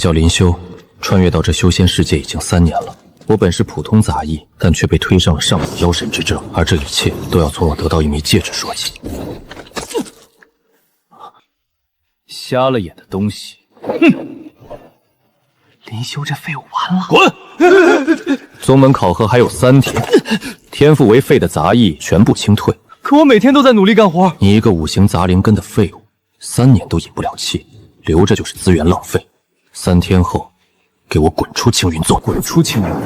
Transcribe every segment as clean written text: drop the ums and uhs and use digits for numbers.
叫林修，穿越到这修仙世界已经3年了。我本是普通杂役，但却被推上了上古妖神之证，而这一切都要从我得到一枚戒指说起。瞎了眼的东西！哼！林修这废物完了！滚！宗门考核还有3天，天赋为废的杂役全部清退。可我每天都在努力干活。你一个5行杂灵根的废物，3年都引不了气，留着就是资源浪费。3天后，给我滚出青云宗！滚出青云宗！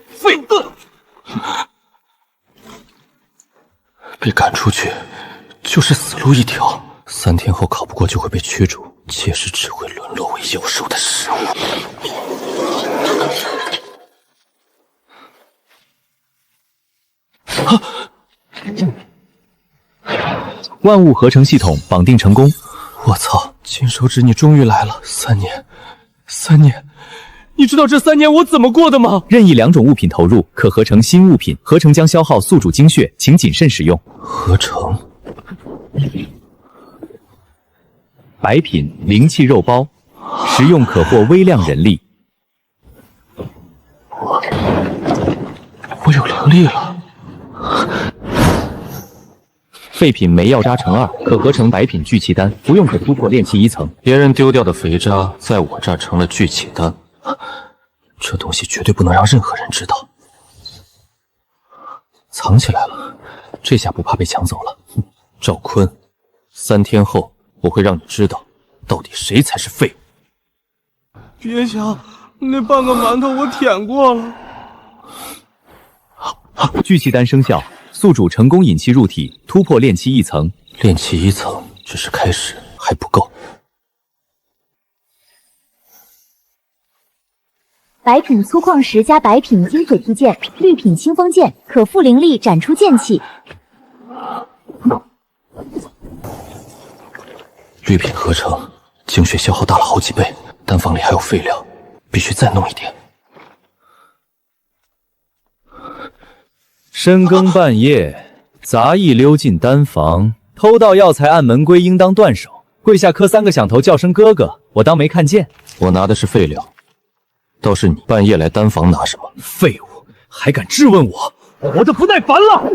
废物！被赶出去就是死路一条。3天后考不过就会被驱逐，届时只会沦落为妖兽的食物。万物合成系统绑定成功。我操！金手指你终于来了！3年，你知道这3年我怎么过的吗？任意2种物品投入，可合成新物品，合成将消耗宿主精血，请谨慎使用。合成白品灵气肉包，食用可获微量人力。我有能力了。废品梅药渣乘2，可合成白品聚气丹，服用可突破炼气1层。别人丢掉的肥渣，在我这儿成了聚气丹。这东西绝对不能让任何人知道。藏起来了，这下不怕被抢走了。赵坤，3天后我会让你知道，到底谁才是废物。别想，那半个馒头我舔过了。聚气丹生效，宿主成功引气入体，突破炼气1层。炼气1层只是开始，还不够。白品粗矿石加白品金水梯剑，绿品清风剑，可复灵力斩出剑气。绿品合成，精血消耗大了好几倍，丹房里还有废料，必须再弄一点。深更半夜，杂役溜进丹房，偷盗药材按门规应当断手，跪下磕3个响头，叫声哥哥，我当没看见。我拿的是废料，倒是你半夜来丹房拿什么？废物，还敢质问我，活得不耐烦了。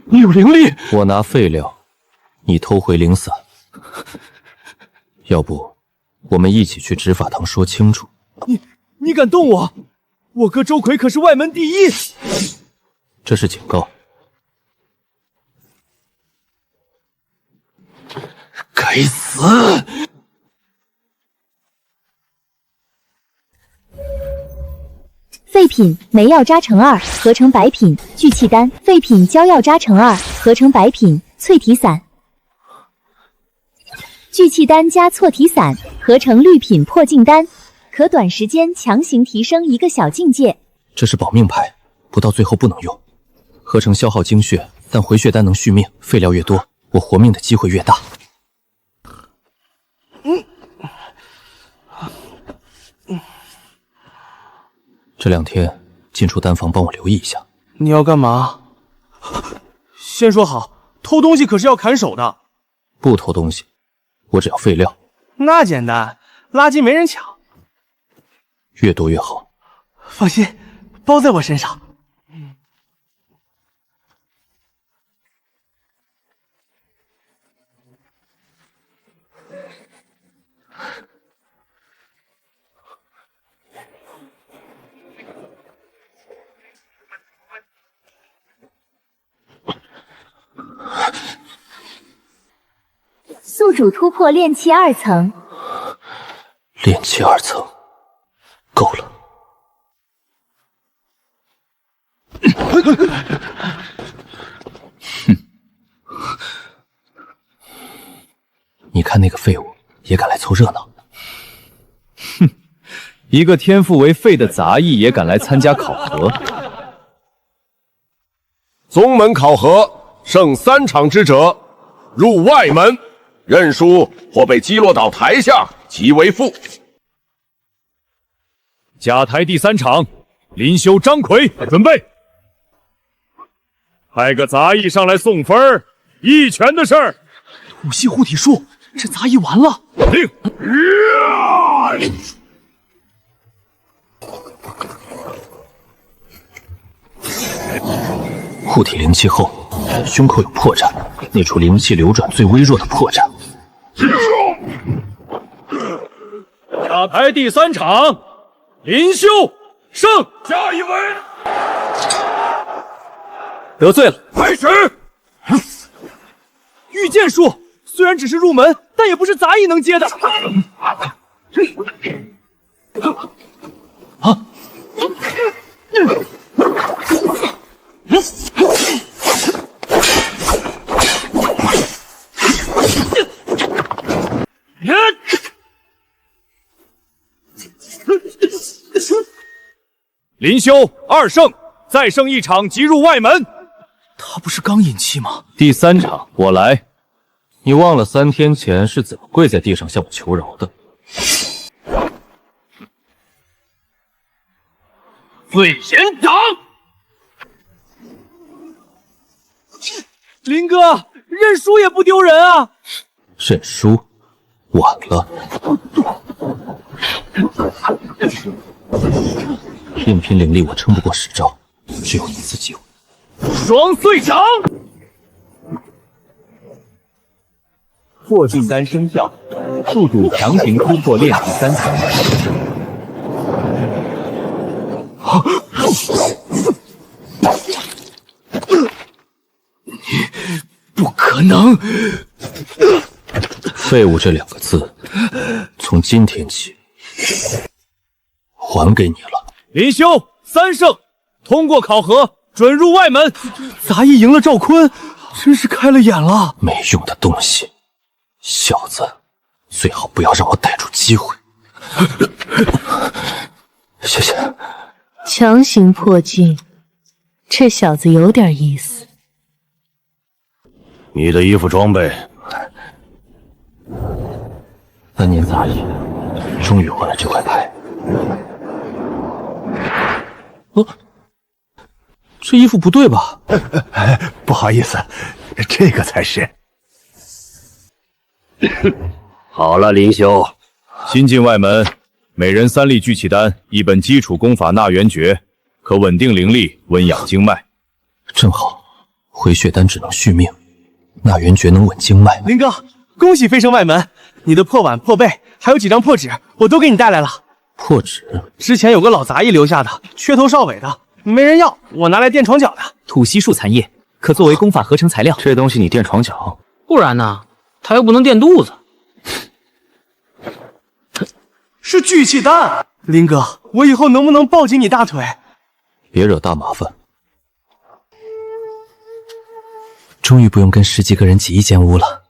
你有灵力，我拿废料，你偷回灵伞。要不，我们一起去执法堂说清楚。你敢动我？我哥周奎可是外门第一。这是警告。该死！废品梅药渣乘2，合成白品聚气丹；废品胶药渣乘2，合成白品淬体散。聚气丹加错体散，合成绿品破境丹，可短时间强行提升1个小境界。这是保命牌，不到最后不能用。合成消耗精血，但回血丹能续命，废料越多，我活命的机会越大。这2天进出丹房帮我留意一下。你要干嘛？先说好，偷东西可是要砍手的。不偷东西，我只要废料。那简单，垃圾没人抢。越多越好。放心，包在我身上。宿主突破炼气2层。炼气2层，够了。你看那个废物也敢来凑热闹。哼，一个天赋为废的杂役也敢来参加考核。宗门考核剩3场之者，入外门，认输或被击落到台下，即为负。甲台第3场，林修、张奎准备。派个杂役上来送分儿，一拳的事儿。土系护体术，这杂役完了。令。护体灵气后，胸口有破绽，那处灵气流转最微弱的破绽。打牌第3场，林修胜。下一位。得罪了。开始。御剑术虽然只是入门，但也不是杂役能接的。啊！林修2胜，再胜1场即入外门。他不是刚引气吗？第3场我来。你忘了3天前是怎么跪在地上向我求饶的？醉仙掌。林哥，认输也不丢人啊！认输，晚了。任凭灵力，我撑不过10招，只有1次机会。双碎掌。破禁丹生效，宿主强行突破炼体3层。不可能！废物这2个字，从今天起还给你了。林修3胜，通过考核，准入外门。杂役赢了赵坤，真是开了眼了。没用的东西，小子，最好不要让我逮住机会。谢谢。强行破禁，这小子有点意思。你的衣服装备3年杂役，终于换了这块牌。哦，这衣服不对吧？不好意思，这个才是。好了，林修，新进外门，每人3粒聚气丹，1本基础功法纳元诀，可稳定灵力，温养经脉。正好，回血丹只能续命，纳元诀能稳经脉。林哥，恭喜飞升外门！你的破碗、破背，还有几张破纸，我都给你带来了。破纸？之前有个老杂役留下的，缺头少尾的，没人要，我拿来垫床脚的。土系术残叶，可作为功法合成材料。这东西你垫床脚？不然呢？它又不能垫肚子。是聚气丹。林哥，我以后能不能抱紧你大腿？别惹大麻烦。终于不用跟10几个人挤一间屋了。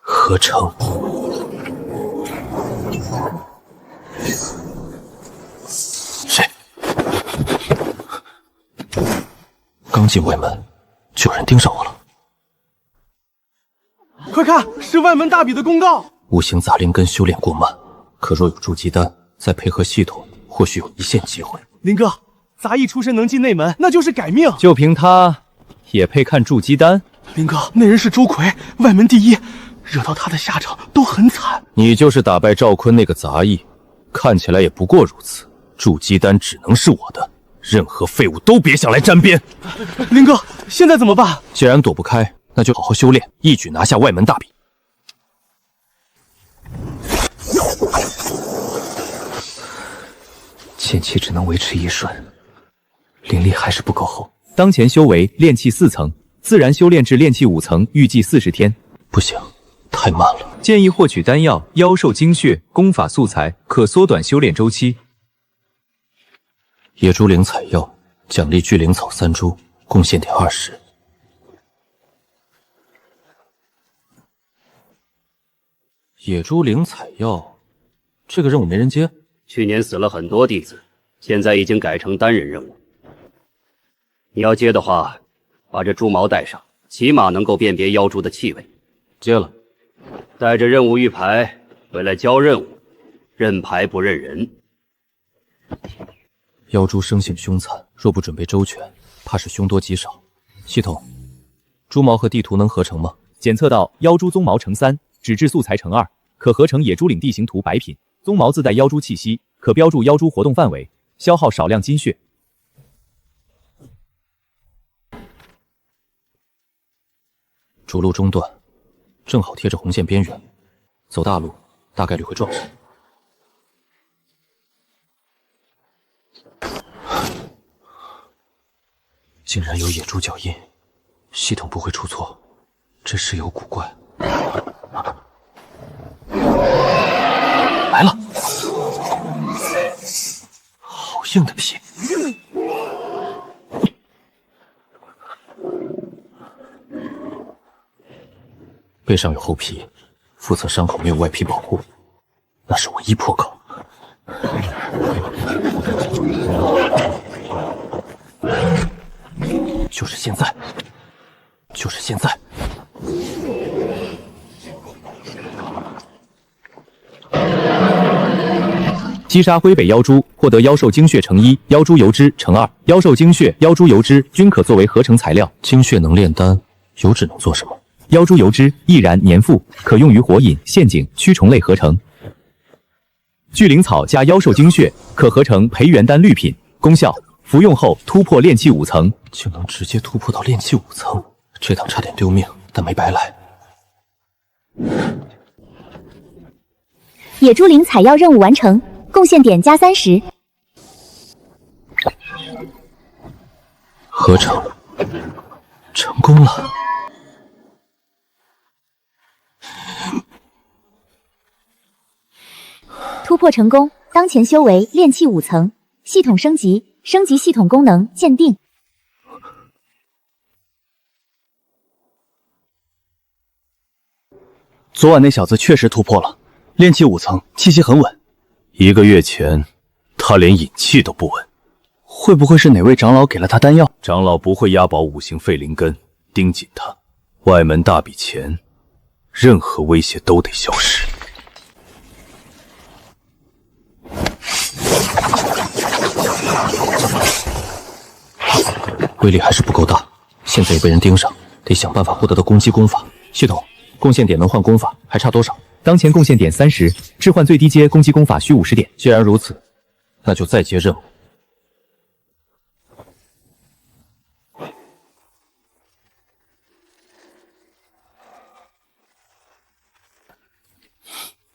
合成。谁？刚进外门，就有人盯上我了。快看，是外门大比的公告。五行杂灵根修炼过慢，可若有筑基丹，再配合系统，或许有一线机会。林哥，杂役出身能进内门，那就是改命。就凭他，也配看筑基丹？林哥，那人是周奎，外门第一，惹到他的下场都很惨。你就是打败赵坤那个杂役，看起来也不过如此。筑基丹只能是我的，任何废物都别想来沾边。林哥，现在怎么办？既然躲不开，那就好好修炼，一举拿下外门大比。前期只能维持1瞬，灵力还是不够厚。当前修为炼气4层，自然修炼至炼气5层，预计40天。不行，太慢了。建议获取丹药、妖兽精血、功法素材，可缩短修炼周期。野猪灵采药，奖励聚灵草3株，贡献点20。野猪灵采药，这个任务没人接。去年死了很多弟子，现在已经改成单人任务。你要接的话，把这猪毛带上，起码能够辨别妖猪的气味。接了。带着任务玉牌回来交任务，认牌不认人。妖猪生性凶残，若不准备周全，怕是凶多吉少。系统，猪毛和地图能合成吗？检测到妖猪鬃毛乘3，纸质素材乘2，可合成野猪领地形图白品。鬃毛自带妖猪气息，可标注妖猪活动范围，消耗少量金血。主路中段，正好贴着红线边缘，走大路大概率会撞上。竟然有野猪脚印，系统不会出错，这事有古怪。来了，好硬的皮。背上有厚皮，腹侧伤口没有外皮保护，那是唯一破口。就是现在，就是现在！击杀灰北妖猪，获得妖兽精血乘1，妖猪油脂乘2，妖兽精血、妖猪油脂均可作为合成材料。精血能炼丹，油脂能做什么？妖猪油脂易燃粘附，可用于火引、陷阱、驱虫类合成。聚灵草加妖兽精血，可合成培元丹绿品。功效：服用后突破炼气5层，竟能直接突破到炼气5层，这趟差点丢命，但没白来。野猪灵采药任务完成，贡献点加30。合成成功了。突破成功，当前修为炼气5层，系统升级，升级系统功能鉴定。昨晚那小子确实突破了，炼气5层，气息很稳。1个月前，他连引气都不稳，会不会是哪位长老给了他丹药？长老不会押宝5行废灵根，盯紧他。外门大笔钱，任何威胁都得消失。威力还是不够大，现在也被人盯上，得想办法获得的攻击功法。系统，贡献点能换功法，还差多少？当前贡献点30，置换最低阶攻击功法需50点。既然如此，那就再接任务。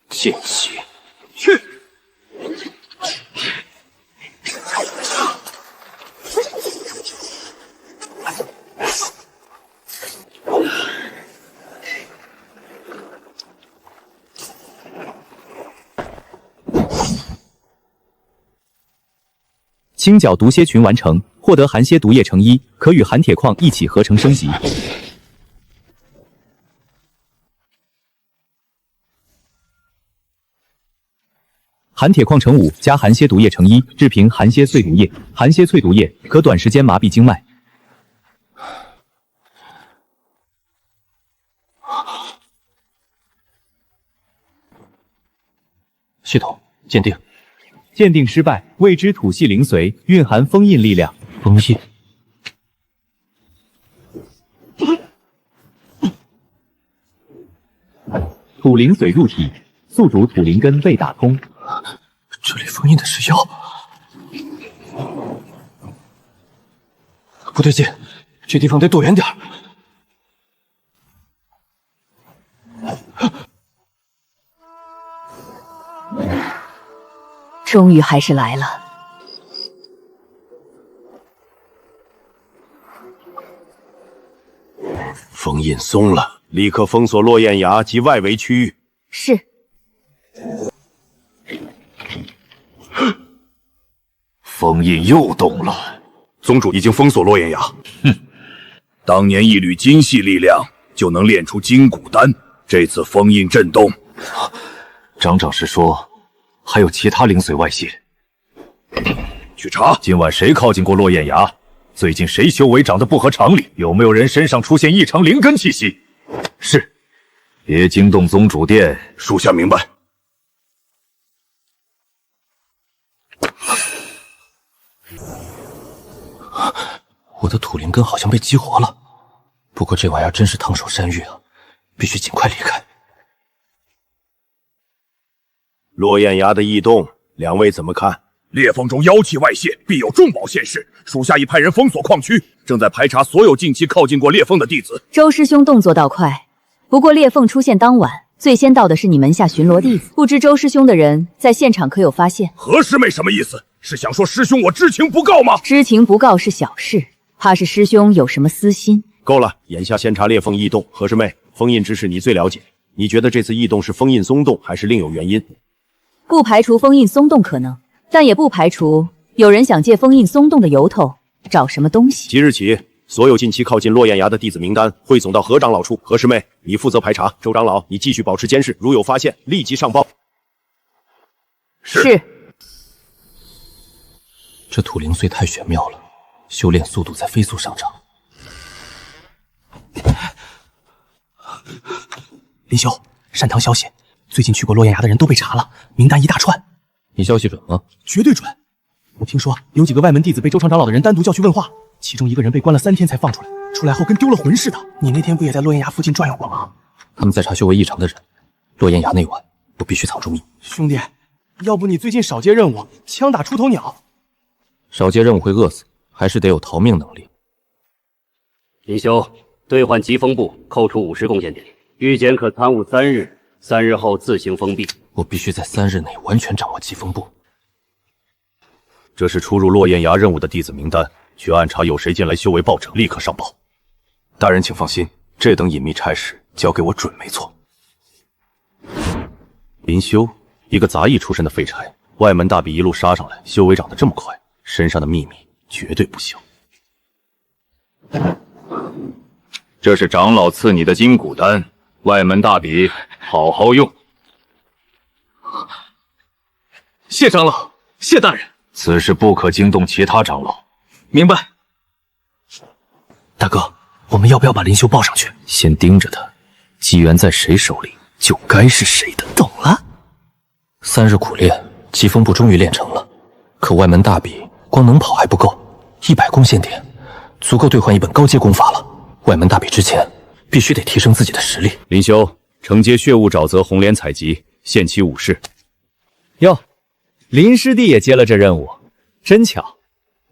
见血，去！青角毒蝎群完成，获得寒蝎毒液乘1，可与寒铁矿一起合成升级。寒铁矿乘5加寒蝎毒液乘1，制平寒蝎淬毒液。寒蝎淬毒液可短时间麻痹经脉。系统鉴定。鉴定失败，未知土系灵髓蕴含封印力量。封印。土灵髓入体，宿主土灵根被打通。这里封印的是药，不对劲，这地方得躲远点儿。终于还是来了。封印松了，立刻封锁落雁崖及外围区域。是。封印又动了，宗主已经封锁落雁崖。当年一缕金系力量就能炼出金骨丹，这次封印震动，长长是说还有其他灵髓外泄。去查今晚谁靠近过落雁崖？最近谁修为长得不合常理？有没有人身上出现异常灵根气息？是，别惊动宗主殿。属下明白。我的土灵根好像被激活了。不过这玩意儿真是烫手山芋啊，必须尽快离开。落雁崖的异动，两位怎么看？裂缝中妖气外泄，必有重宝现世。属下已派人封锁矿区，正在排查所有近期靠近过裂缝的弟子。周师兄动作倒快，不过裂缝出现当晚，最先到的是你门下巡逻弟子，不知周师兄的人在现场可有发现？何师妹什么意思？是想说师兄我知情不告吗？知情不告是小事，怕是师兄有什么私心。够了，眼下先查裂缝异动。何师妹，封印之事你最了解，你觉得这次异动是封印松动，还是另有原因？不排除封印松动可能，但也不排除有人想借封印松动的由头找什么东西。即日起，所有近期靠近落雁崖的弟子名单汇总到何长老处。何师妹，你负责排查；周长老，你继续保持监视，如有发现，立即上报。是。这土灵髓太玄妙了，修炼速度在飞速上涨。林修，善堂消息，最近去过落雁崖的人都被查了，名单一大串。你消息准吗？绝对准。我听说有几个外门弟子被周长长老的人单独叫去问话，其中一个人被关了3天才放出来，出来后跟丢了魂似的。你那天不也在落雁崖附近转悠过吗？他们在查修为异常的人，落雁崖内外，我必须藏住秘密。兄弟，要不你最近少接任务，枪打出头鸟。少接任务会饿死，还是得有逃命能力。林修，兑换疾风部，扣除50贡献点，预检可参悟3日，3日后自行封闭。我必须在3日内完全掌握疾风部。这是出入落雁崖任务的弟子名单，去暗查有谁前来修为报证，立刻上报。大人请放心，这等隐秘差事交给我准没错。林修，一个杂役出身的废柴，外门大比一路杀上来，修为长得这么快，身上的秘密绝对不小。这是长老赐你的金骨丹，外门大比，好好用。谢长老，谢大人。此事不可惊动其他长老。明白。大哥，我们要不要把林修抱上去？先盯着他，机缘在谁手里，就该是谁的。懂了。3日苦练，疾风部终于练成了。可外门大比光能跑还不够，100贡献点足够兑换一本高阶功法了。外门大比之前，必须得提升自己的实力。林修，承接血雾沼泽红莲采集，限期5日。哟，林师弟也接了这任务，真巧。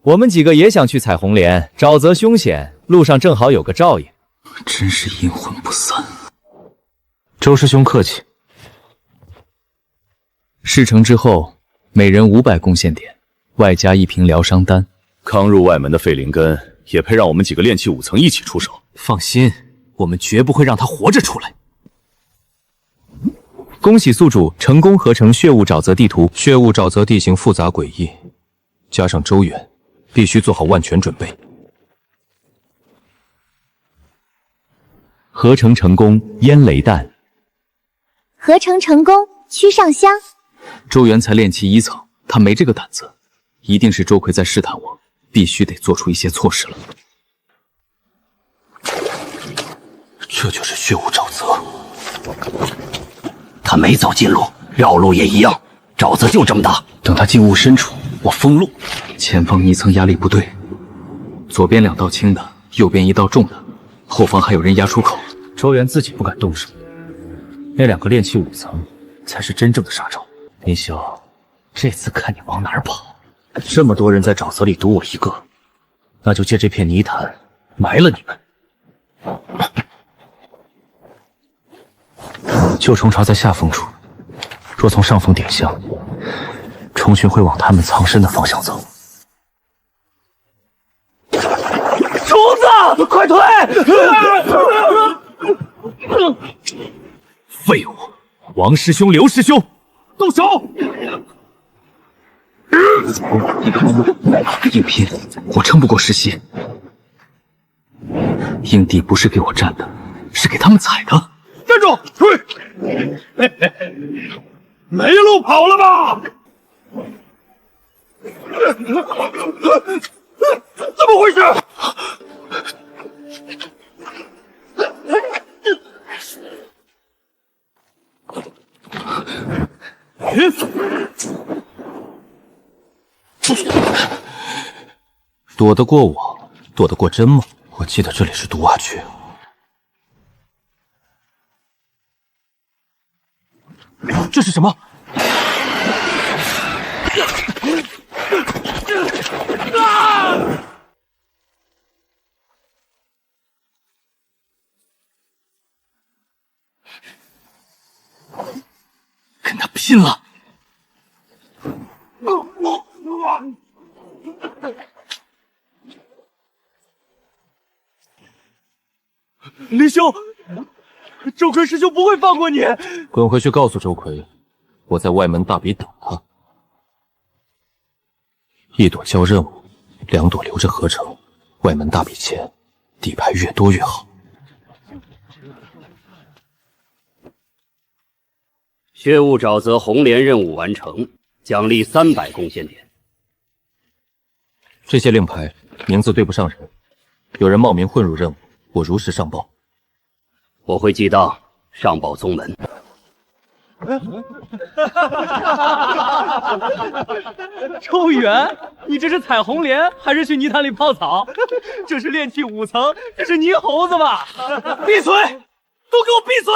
我们几个也想去采红莲，沼泽凶险，路上正好有个照应。真是阴魂不散。周师兄客气。事成之后，每人500贡献点，外加1瓶疗伤丹。刚入外门的废灵根，也配让我们几个炼气5层一起出手？放心，我们绝不会让他活着出来。恭喜宿主成功合成血雾沼泽地图。血雾沼泽地形复杂诡异，加上周远，必须做好万全准备。合成成功，烟雷弹。合成成功，驱上香。周元才炼气1层，他没这个胆子，一定是周奎在试探我，必须得做出一些措施了。这就是血雾沼泽。他没走近路，绕路也一样。沼泽就这么大，等他进雾深处，我封路。前方1层压力不对，左边2道轻的，右边1道重的，后方还有人压出口。周元自己不敢动手，那2个炼气5层才是真正的杀招。林修，这次看你往哪儿跑！这么多人在沼泽里独我一个，那就借这片泥潭埋了你们。旧虫巢在下风处，若从上风点向，虫群会往他们藏身的方向走。虫子，快退！废物！王师兄、刘师兄，动手！硬拼，我撑不过实习。硬地不是给我站的，是给他们踩的。站住！退！没路跑了吧？怎么回事？躲得过我，躲得过真吗？我记得这里是毒蛙区，这是什么？跟他拼了！林兄，周奎师兄不会放过你。滚回去告诉周奎，我在外门大比等他。1朵交任务，2朵留着合成。外门大比前，底牌越多越好。血雾沼泽红莲任务完成，奖励300贡献点。这些令牌名字对不上人，有人冒名混入任务，我如实上报。我会记当，上报宗门。周元，你这是采红莲还是去泥潭里泡澡？这是炼气5层，这是泥猴子吧？闭嘴！都给我闭嘴！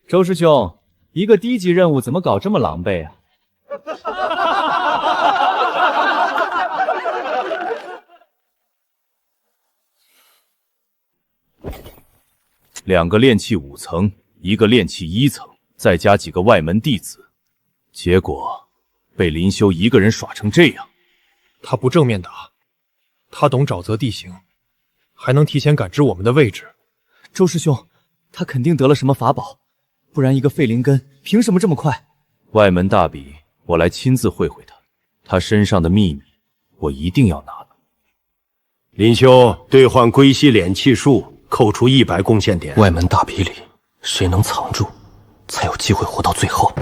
周师兄，一个低级任务怎么搞这么狼狈啊？2个炼气5层，1个炼气1层，再加几个外门弟子，结果被林修一个人耍成这样。他不正面打，他懂沼泽地形，还能提前感知我们的位置。周师兄，他肯定得了什么法宝，不然一个废灵根凭什么这么快？外门大比，我来亲自会会他，他身上的秘密，我一定要拿到。林修兑换归西敛气术，扣除100贡献点。外门大比里，谁能藏住，才有机会活到最后。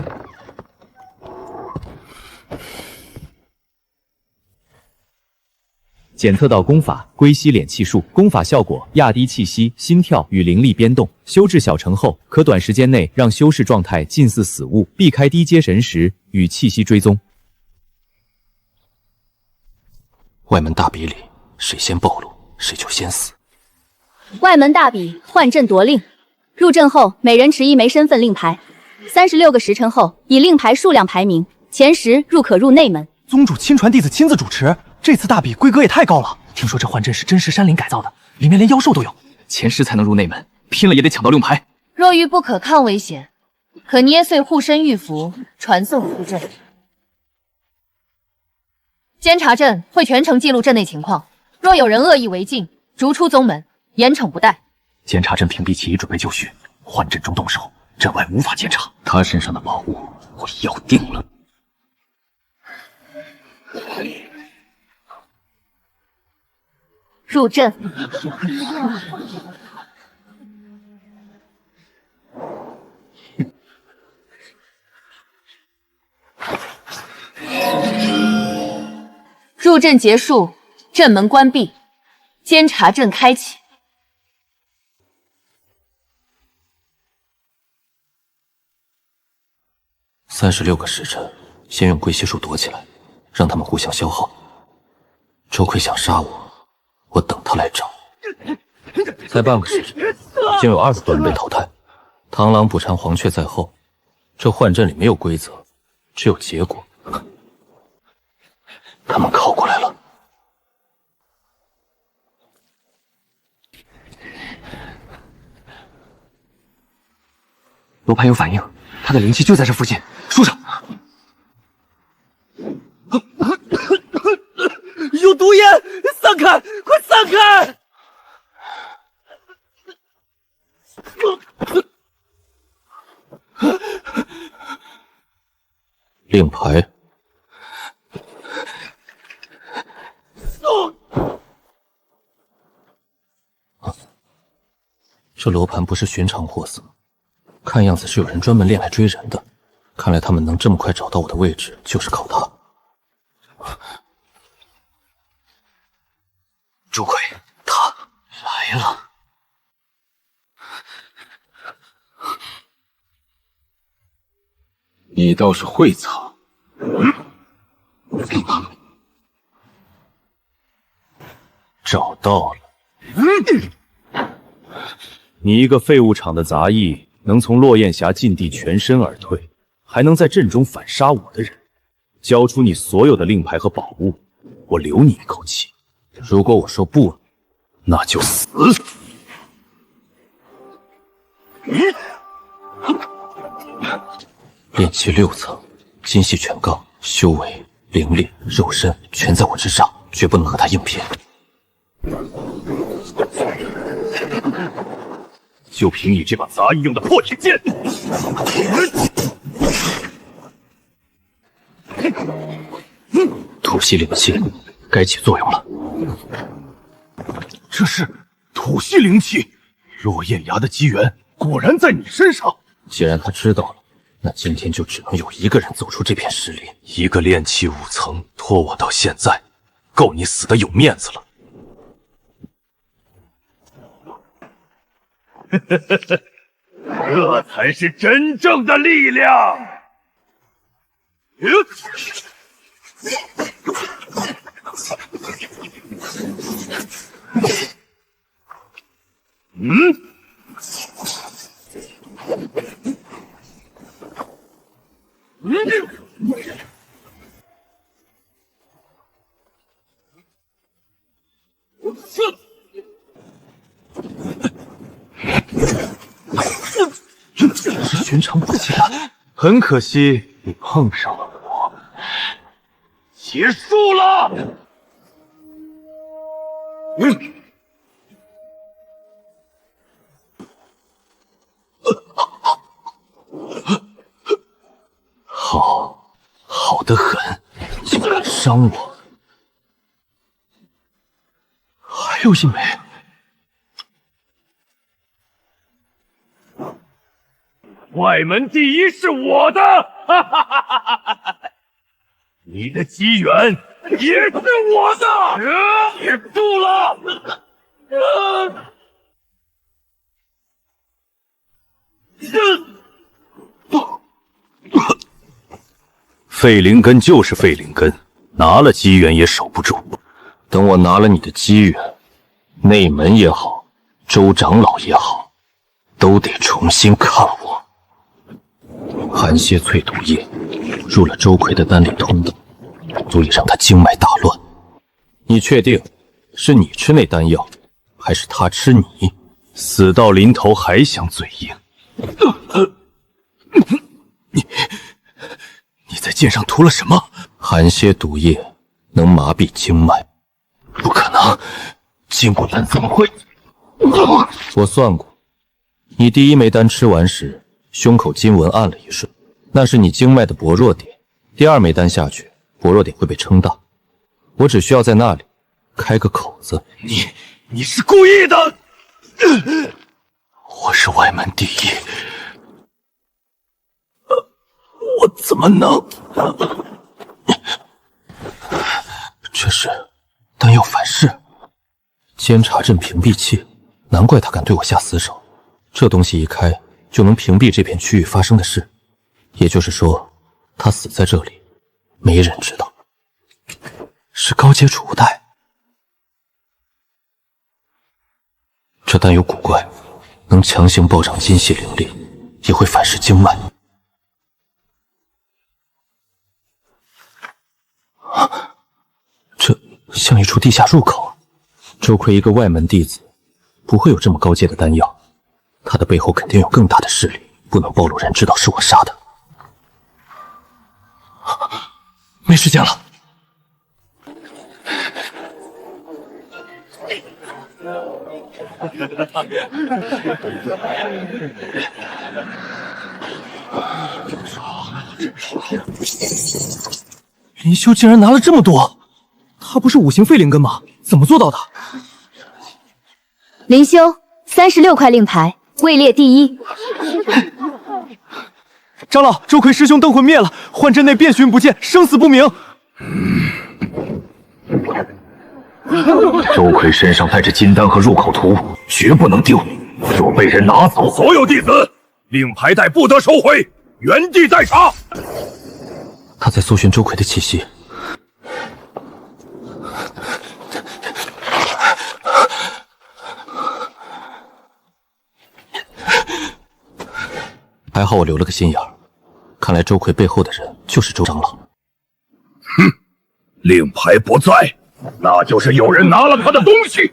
检测到功法归西敛气术，功法效果压低气息、心跳与灵力变动。修至小成后，可短时间内让修士状态近似死物，避开低阶神识与气息追踪。外门大比里，谁先暴露，谁就先死。外门大比换阵夺令，入阵后每人持1枚身份令牌，36个时辰后以令牌数量排名，前10入可入内门。宗主亲传弟子亲自主持，这次大比规格也太高了。听说这幻阵是真实山林改造的，里面连妖兽都有。前10才能入内门，拼了也得抢到令牌。若遇不可抗危险，可捏碎护身玉符，传送出阵。监察阵会全程记录阵内情况，若有人恶意违禁，逐出宗门，严惩不贷。监察阵屏蔽其意，准备就绪。幻阵中动手，阵外无法监察。他身上的宝物，我要定了。入阵。入阵结束，阵门关闭，监察阵开启。36个时辰，先用归西术躲起来，让他们互相消耗。周奎想杀我，我等他来找。才半个时辰，已经有20多人被淘汰。螳螂捕蝉，黄雀在后。这幻阵里没有规则，只有结果。他们靠过来了。罗盘有反应，他的灵气就在这附近，输上。有毒烟，散开，快散开！令牌。这罗盘不是寻常货色，看样子是有人专门练来追人的。看来他们能这么快找到我的位置，就是靠他。朱奎，他来了。你倒是会藏。找到了。你一个废物场的杂役，能从落雁峡禁地全身而退，还能在阵中反杀我的人，交出你所有的令牌和宝物，我留你一口气。如果我说不，那就死。炼气6层，精细全刚，修为、灵力、肉身全在我之上，绝不能和他硬拼。就凭你这把杂役用的破铁剑，吐息灵气该起作用了。这是吐息灵气，落雁崖的机缘果然在你身上。既然他知道了，那今天就只能有一个人走出这片石林。一个炼气5层拖我到现在，够你死得有面子了。这才是真正的力量。是寻常不起来，很可惜你碰上了我。结束了。好得很，竟敢伤我！还有一枚。外门第一是我的，哈哈哈哈哈哈！你的机缘也是我的，结束了。废灵根就是废灵根，拿了机缘也守不住。等我拿了你的机缘，内门也好，周长老也好，都得重新看我。寒蝎淬毒液入了周奎的丹里通道，足以让他经脉大乱。你确定是你吃那丹药，还是他吃你？死到临头还想嘴硬？你在剑上涂了什么？寒蝎毒液能麻痹经脉。不可能，金骨丹怎么会？我算过，你第一枚丹吃完时，胸口金纹暗了一瞬，那是你经脉的薄弱点。第二枚丹下去，薄弱点会被撑大。我只需要在那里开个口子。你是故意的！我是外门第一，我怎么能？这是丹药反噬，监察阵屏蔽器，难怪他敢对我下死手。这东西一开，就能屏蔽这片区域发生的事。也就是说，他死在这里，没人知道。是高阶储物袋。这丹有古怪，能强行暴涨精细灵力，也会反噬经脉。这像一处地下入口。周奎一个外门弟子，不会有这么高阶的丹药，他的背后肯定有更大的势力，不能暴露人知道是我杀的。没时间了。林修竟然拿了这么多，他不是五行废灵根吗？怎么做到的？林修36块令牌，位列第一。长老，周奎师兄灯魂灭了，幻阵内遍寻不见，生死不明。周奎身上带着金丹和入口图，绝不能丢。若被人拿走，所有弟子令牌袋不得收回，原地待查。他在搜寻周奎的气息。还好我留了个心眼儿，看来周奎背后的人就是周长老。哼，令牌不在，那就是有人拿了他的东西。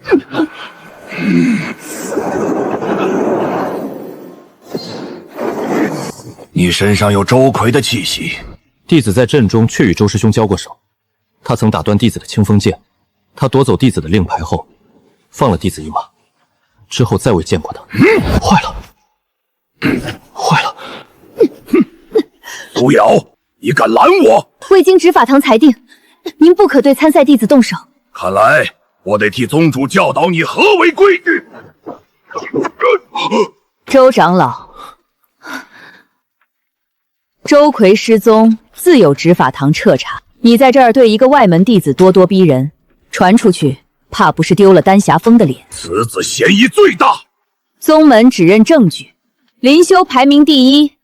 你身上有周奎的气息。弟子在阵中却与周师兄交过手，他曾打断弟子的清风剑，他夺走弟子的令牌后，放了弟子一马，之后再未见过他。坏了，坏了！苏瑶，你敢拦我？未经执法堂裁定，您不可对参赛弟子动手。看来我得替宗主教导你何为规矩。周长老，周奎失踪，自有执法堂彻查。你在这儿对一个外门弟子咄咄逼人，传出去，怕不是丢了丹霞峰的脸。此子嫌疑最大。宗门只认证据，灵修排名第一，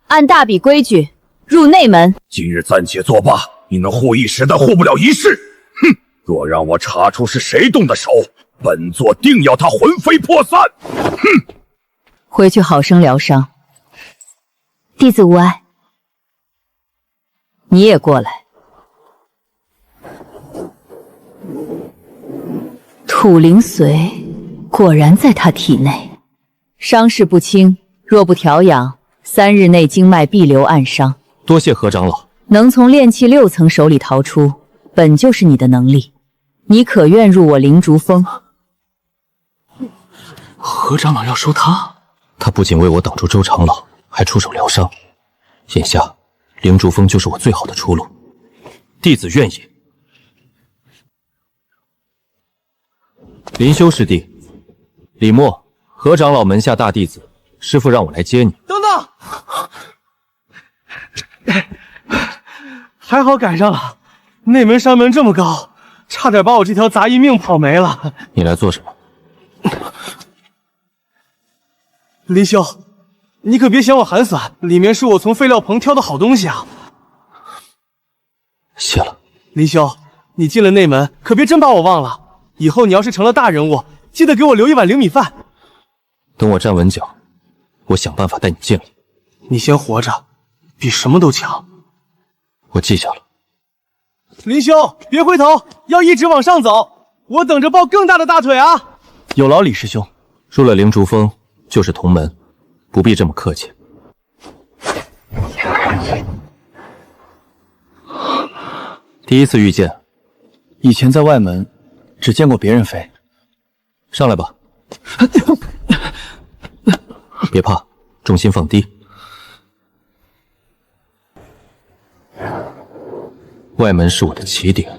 按大比规矩入内门。今日暂且作罢，你能护一时，但护不了一世。哼！若让我查出是谁动的手，本座定要他魂飞魄散。哼！回去好生疗伤。弟子无碍。你也过来。土灵髓果然在他体内，伤势不轻，若不调养，3日内经脉必留暗伤。多谢何长老。能从炼气6层手里逃出，本就是你的能力。你可愿入我灵竹峰？何长老要收他？他不仅为我挡住周长老，还出手疗伤。眼下，灵竹峰就是我最好的出路。弟子愿意。林修师弟，李默，何长老门下大弟子，师父让我来接你。等等，还好赶上了。内门山门这么高，差点把我这条杂役命跑没了。你来做什么？林修，你可别嫌我寒酸，里面是我从废料棚挑的好东西啊。谢了。林修，你进了内门，可别真把我忘了。以后你要是成了大人物，记得给我留一碗灵米饭。等我站稳脚，我想办法带你进来。你先活着，比什么都强。我记下了。林修，别回头，要一直往上走，我等着抱更大的大腿啊！有劳李师兄。入了灵竹峰就是同门，不必这么客气。第一次遇见，以前在外门只见过别人飞。上来吧。别怕，重心放低。外门是我的起点，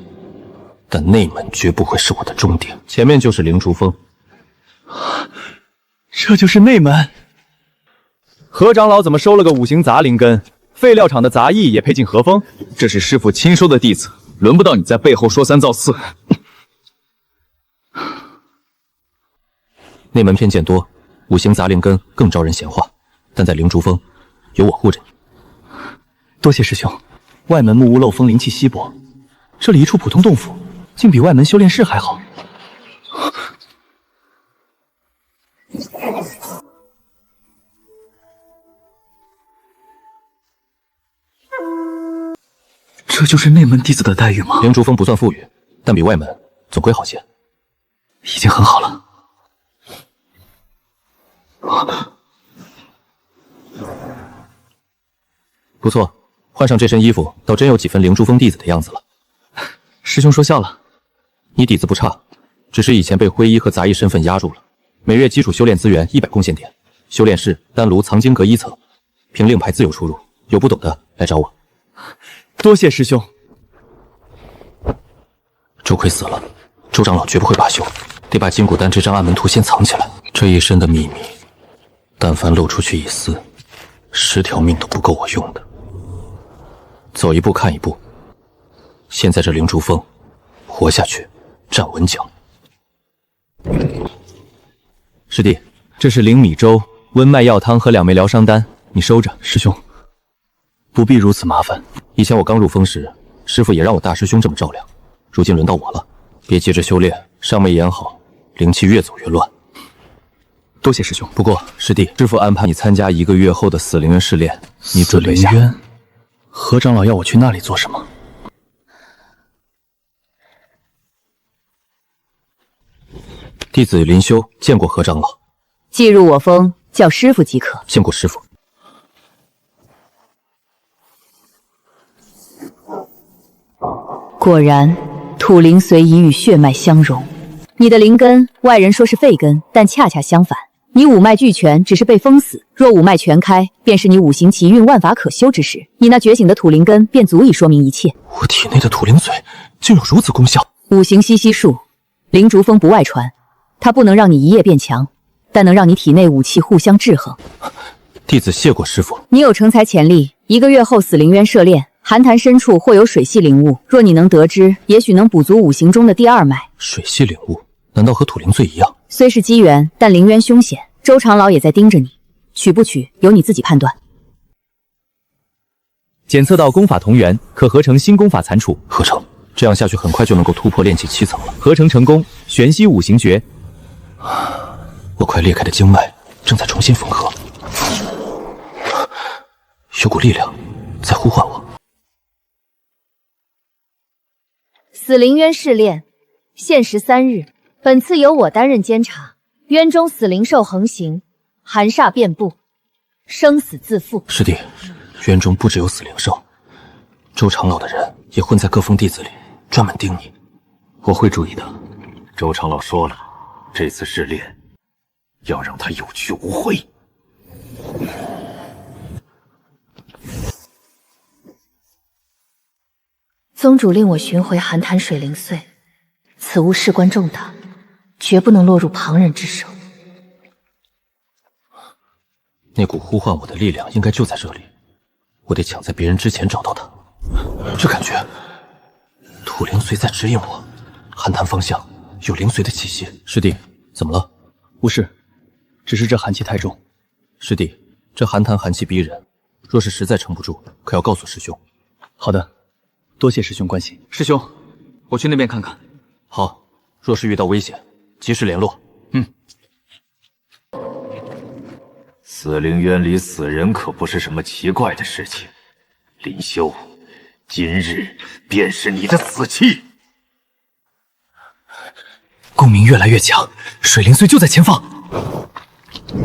但内门绝不会是我的终点。前面就是灵竹峰。这就是内门。何长老怎么收了个5行杂灵根？废料厂的杂役也配进和风？这是师父亲收的弟子，轮不到你在背后说三道四。内门偏见多，5行杂灵根更招人闲话，但在灵竹峰有我护着你。多谢师兄。外门木屋漏风，灵气稀薄，这里一处普通洞府，竟比外门修炼室还好。这就是内门弟子的待遇吗？灵竹峰不算富裕，但比外门总归好些。已经很好了。不错，换上这身衣服，倒真有几分灵竹峰弟子的样子了。师兄说笑了。你底子不差，只是以前被灰衣和杂役身份压住了。每月基础修炼资源100贡献点，修炼室、丹炉、藏经阁1层，凭令牌自由出入，有不懂的来找我。多谢师兄。周奎死了，周长老绝不会罢休，得把金骨丹这张暗门图先藏起来。这一身的秘密，但凡露出去一丝，10条命都不够我用的。走一步看一步，先在这灵竹峰活下去，站稳脚。师弟，这是灵米粥、温脉药汤和2枚疗伤丹，你收着。师兄，不必如此麻烦。以前我刚入峰时，师父也让我大师兄这么照料，如今轮到我了，别急着修炼，伤没养好，灵气越走越乱。多谢师兄。不过师弟，师父安排你参加1个月后的死灵渊试炼，你准备下。死灵渊，何长老要我去那里做什么？弟子林修见过何长老。既入我封，叫师傅即可。见过师傅。果然，土灵髓已与血脉相融。你的灵根，外人说是废根，但恰恰相反，你五脉俱全，只是被封死。若五脉全开，便是你五行奇运万法可修之时，你那觉醒的土灵根便足以说明一切。我体内的土灵髓竟有如此功效！五行吸息术，灵烛风不外传，它不能让你一夜变强，但能让你体内武器互相制衡。弟子谢过师傅。你有成才潜力，1个月后死灵渊涉炼。寒潭深处或有水系灵物，若你能得知，也许能补足五行中的第2脉。水系灵物难道和土灵髓一样？虽是机缘，但灵渊凶险，周长老也在盯着你，取不取由你自己判断。检测到功法同源，可合成新功法残储。合成，这样下去很快就能够突破炼气7层了。合成成功，玄息五行诀。我快裂开的经脉正在重新缝合，有股力量在呼唤我。死灵渊试炼，限时3日，本次由我担任监察。渊中死灵兽横行，寒煞遍布，生死自负。师弟，渊中不只有死灵兽，周长老的人也混在各封弟子里，专门盯你。我会注意的。周长老说了，这次试炼要让他有去无回。宗主令我寻回寒潭水灵髓，此物事关重大，绝不能落入旁人之手。那股呼唤我的力量应该就在这里，我得抢在别人之前找到它。这感觉，土灵髓在指引我，寒潭方向有灵髓的气息。师弟，怎么了？无事，只是这寒气太重。师弟，这寒潭寒气逼人，若是实在撑不住，可要告诉师兄。好的。多谢师兄关心。师兄，我去那边看看。好，若是遇到危险，及时联络。死灵渊里死人可不是什么奇怪的事情。林修，今日便是你的死期。共鸣越来越强，水灵髓就在前方。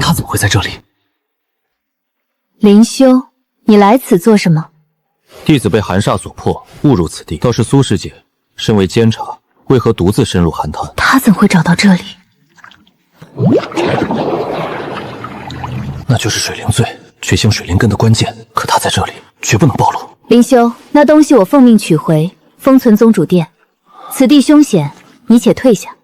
他怎么会在这里？林修，你来此做什么？弟子被寒煞所迫，误入此地。倒是苏师姐，身为监察，为何独自深入寒潭？他怎会找到这里？那就是水灵髓，觉醒水灵根的关键。可他在这里，绝不能暴露。林修，那东西我奉命取回，封存宗主殿。此地凶险，你且退下。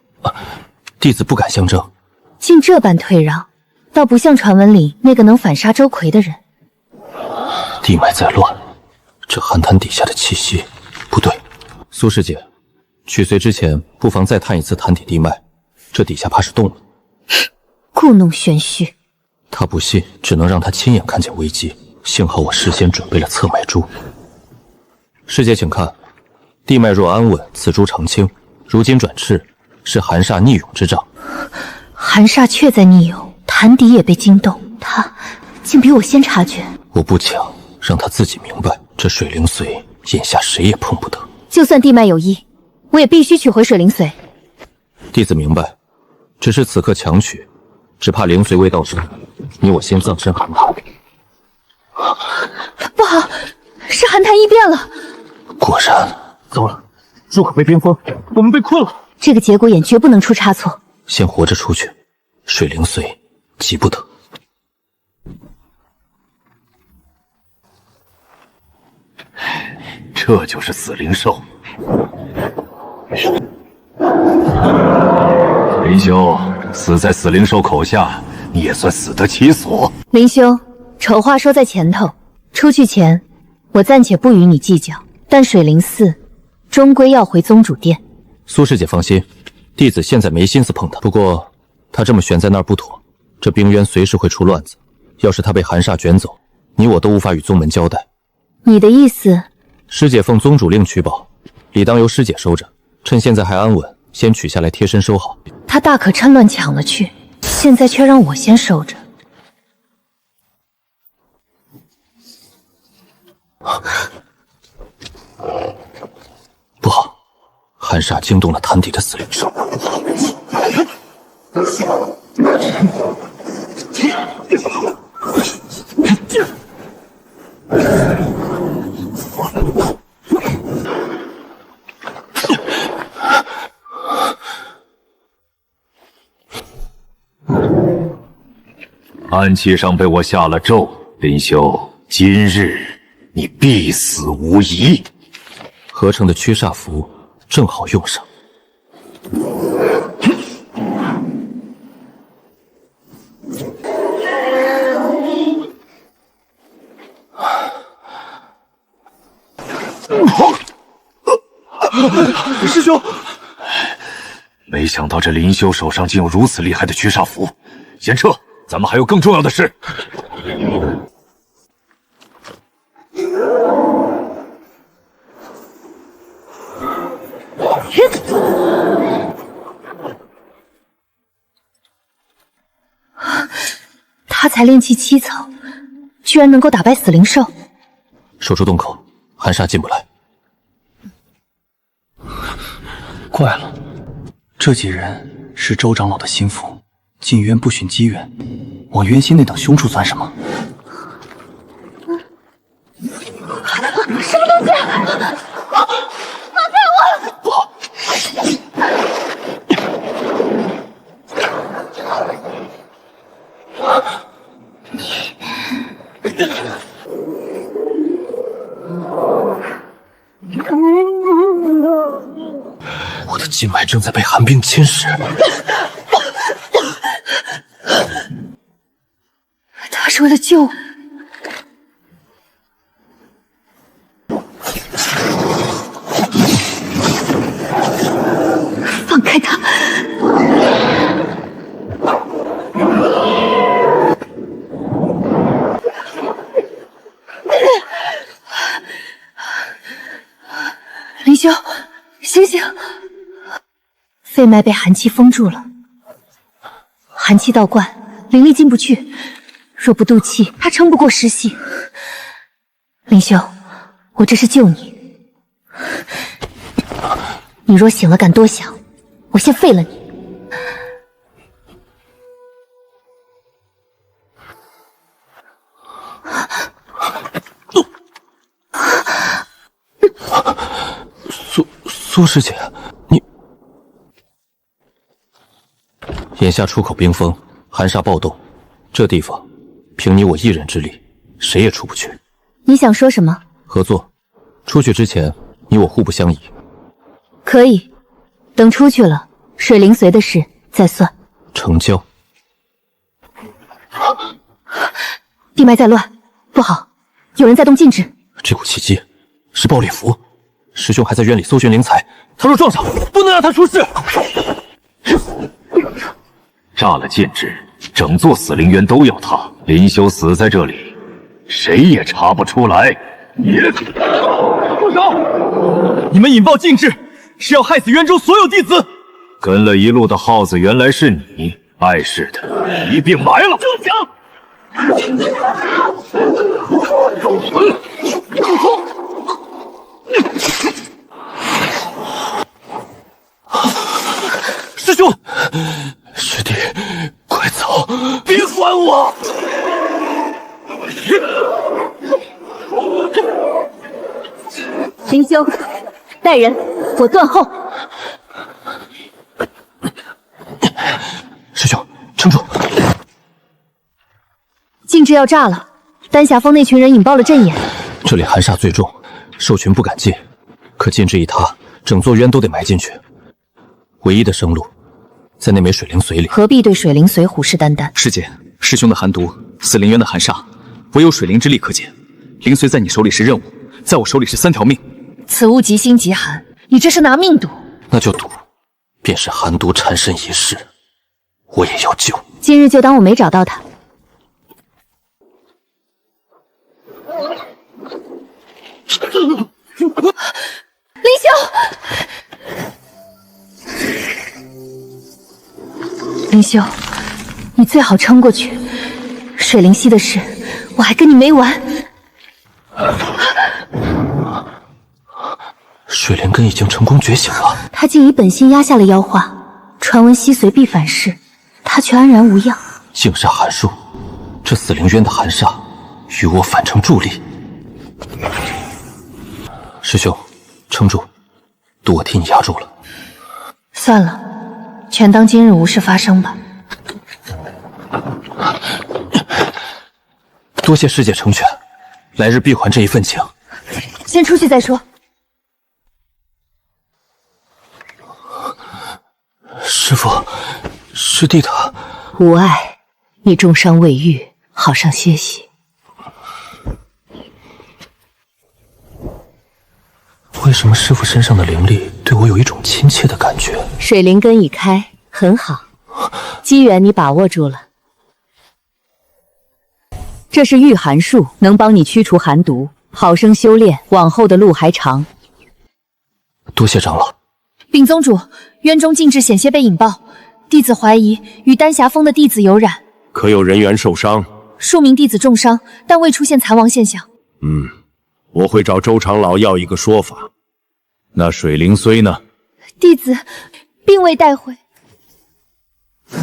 弟子不敢相争。竟这般退让，倒不像传闻里那个能反杀周奎的人。地脉在乱。这寒潭底下的气息不对，苏师姐，取髓之前不妨再探一次潭底地脉，这底下怕是动了。故弄玄虚，他不信，只能让他亲眼看见危机。幸好我事先准备了测脉珠。师姐，请看，地脉若安稳，此珠常青；如今转赤，是寒煞逆涌之兆。寒煞确在逆涌，潭底也被惊动，他竟比我先察觉。我不抢，让他自己明白。这水灵髓眼下谁也碰不得。就算地脉有异，我也必须取回水灵髓。弟子明白，只是此刻强取，只怕灵髓未到手，你我先葬身寒潭。不好，是寒潭异变了。果然，糟了，入口被冰封，我们被困了。这个节骨眼绝不能出差错。先活着出去，水灵髓急不得。这就是死灵兽。林修，死在死灵兽口下，你也算死得其所。林修，丑话说在前头，出去前，我暂且不与你计较，但水灵寺终归要回宗主殿。苏师姐放心，弟子现在没心思碰他。不过他这么悬在那儿不妥，这冰渊随时会出乱子。要是他被寒煞卷走，你我都无法与宗门交代。你的意思？师姐奉宗主令取宝，理当由师姐收着，趁现在还安稳，先取下来贴身收好。他大可趁乱抢了去。现在却让我先收着。不好，寒煞惊动了潭底的死灵兽。暗器上被我下了咒，林修，今日你必死无疑。合成的驱煞符正好用上。师兄，没想到这林修手上竟有如此厉害的驱煞符，先撤，咱们还有更重要的事。他才炼气7层，居然能够打败死灵兽。守住洞口，寒煞进不来。怪了，这几人是周长老的心腹，进渊不寻机缘，往渊心那等凶处算什么？什么东西？放开我！不好！我的经脉正在被寒冰侵蚀。他是为了救我。放开他！林修，醒醒！肺脉被寒气封住了，寒气倒灌，灵力进不去。若不渡气，他撑不过10息。林修，我这是救你。你若醒了敢多想，我先废了你。苏师姐，你眼下出口冰封，寒煞暴动，这地方凭你我一人之力，谁也出不去。你想说什么？合作，出去之前你我互不相依。可以，等出去了，水灵随的事再算。成交。地脉在乱，不好，有人在动禁制。这股气机是爆裂符。师兄还在院里搜寻灵材，他若撞上，不能让他出事。炸了禁制，整座死灵渊都要塌。林修死在这里，谁也查不出来。住手！你们引爆禁制，是要害死渊州所有弟子。跟了一路的耗子原来是你，碍事的一并埋了。住手！师兄，师弟，快走！别管我！林修，带人，我断后。师兄，撑住！禁制要炸了，丹霞峰那群人引爆了阵眼。这里寒煞最重，兽群不敢进，可禁制一塌，整座渊都得埋进去。唯一的生路，在那枚水灵髓里。何必对水灵髓虎视眈眈？师姐，师兄的寒毒，死灵渊的寒煞，唯有水灵之力可解。灵髓在你手里是任务，在我手里是3条命。此物极心极寒，你这是拿命赌。那就赌，便是寒毒缠身一世，我也要救。今日就当我没找到他。林修，林修，你你最好撑过去。水灵溪的事，我还跟你没完。水莲根已经成功觉醒了，他竟以本心压下了妖化，传闻吸髓必反噬，他却安然无恙。净煞寒术，这死灵渊的寒煞与我反成助力。师兄，撑住，赌我替你压住了。算了，全当今日无事发生吧。多谢师姐成全，来日必还这一份情。先出去再说。师父，师弟他无碍，你重伤未愈，好生歇息。为什么师父身上的灵力对我有一种亲切的感觉？水灵根已开，很好，机缘你把握住了。这是御寒术，能帮你驱除寒毒，好生修炼，往后的路还长。多谢长老。禀宗主，渊中禁制险些被引爆，弟子怀疑与丹霞峰的弟子有染。可有人员受伤？数名弟子重伤，但未出现残亡现象。我会找周长老要一个说法。那水灵虽呢？弟子并未带回。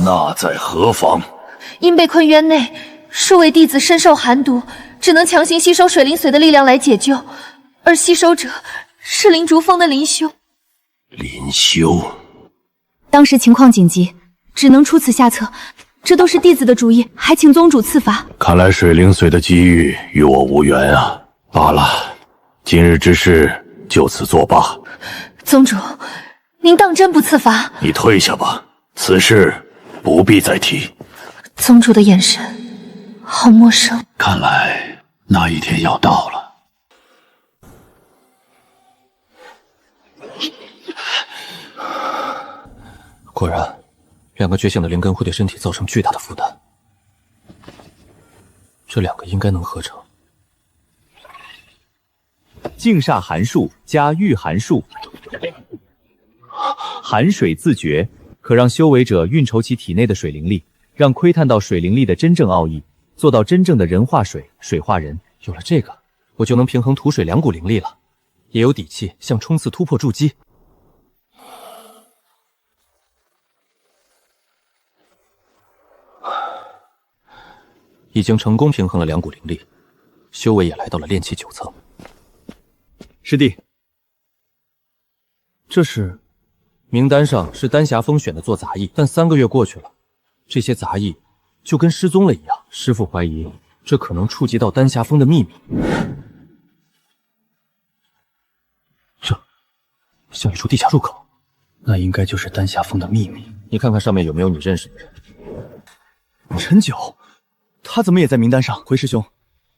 那在何方？因被困渊内，数位弟子深受寒毒，只能强行吸收水灵髓的力量来解救，而吸收者是灵竹峰的灵修。林修，当时情况紧急，只能出此下策。这都是弟子的主意，还请宗主赐罚。看来水灵髓的机遇与我无缘啊。罢了，今日之事就此作罢。宗主，您当真不赐罚？你退下吧，此事不必再提。宗主的眼神好陌生，看来那一天要到了。果然，两个觉醒的灵根会对身体造成巨大的负担。这两个应该能合成。净煞寒术加御寒术，寒水自觉，可让修为者运筹其体内的水灵力，让窥探到水灵力的真正奥义，做到真正的人化水，水化人。有了这个，我就能平衡土水两股灵力了，也有底气向冲刺突破筑基。已经成功平衡了两股灵力，修为也来到了炼气9层。师弟，这是名单上是丹霞峰选的做杂役，但3个月过去了，这些杂役就跟失踪了一样。师父怀疑这可能触及到丹霞峰的秘密。这像一处地下入口，那应该就是丹霞峰的秘密。你看看上面有没有你认识的人。陈九，他怎么也在名单上？回师兄，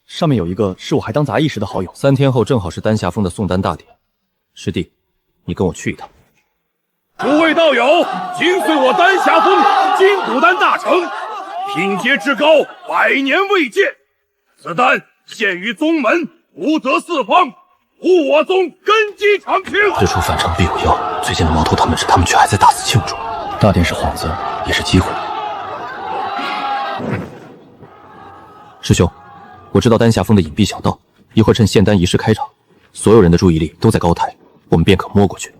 上面有一个是我还当杂役时的好友。3天后正好是丹霞峰的送丹大典，师弟，你跟我去一趟。诸位道友，请随我丹霞峰金古丹大成，品阶之高，100年未见。此丹献于宗门，福泽四方，护我宗根基长青。日出反常必有妖，最近的毛头他们却还在大肆庆祝。大殿是幌子，也是机会。师兄，我知道丹霞峰的隐蔽小道，一会儿趁献丹仪式开场，所有人的注意力都在高台，我们便可摸过去。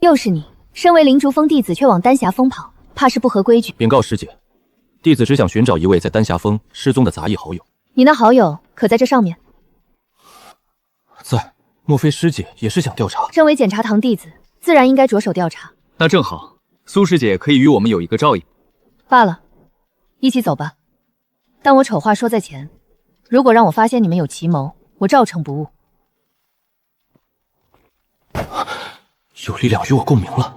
又是你，身为灵竹峰弟子却往丹霞峰跑，怕是不合规矩。禀告师姐，弟子只想寻找一位在丹霞峰失踪的杂役好友。你那好友可在这上面？在。莫非师姐也是想调查？身为检察堂弟子，自然应该着手调查。那正好，苏师姐可以与我们有一个照应。罢了，一起走吧。但我丑话说在前，如果让我发现你们有奇谋，我照惩不误。有力量与我共鸣了，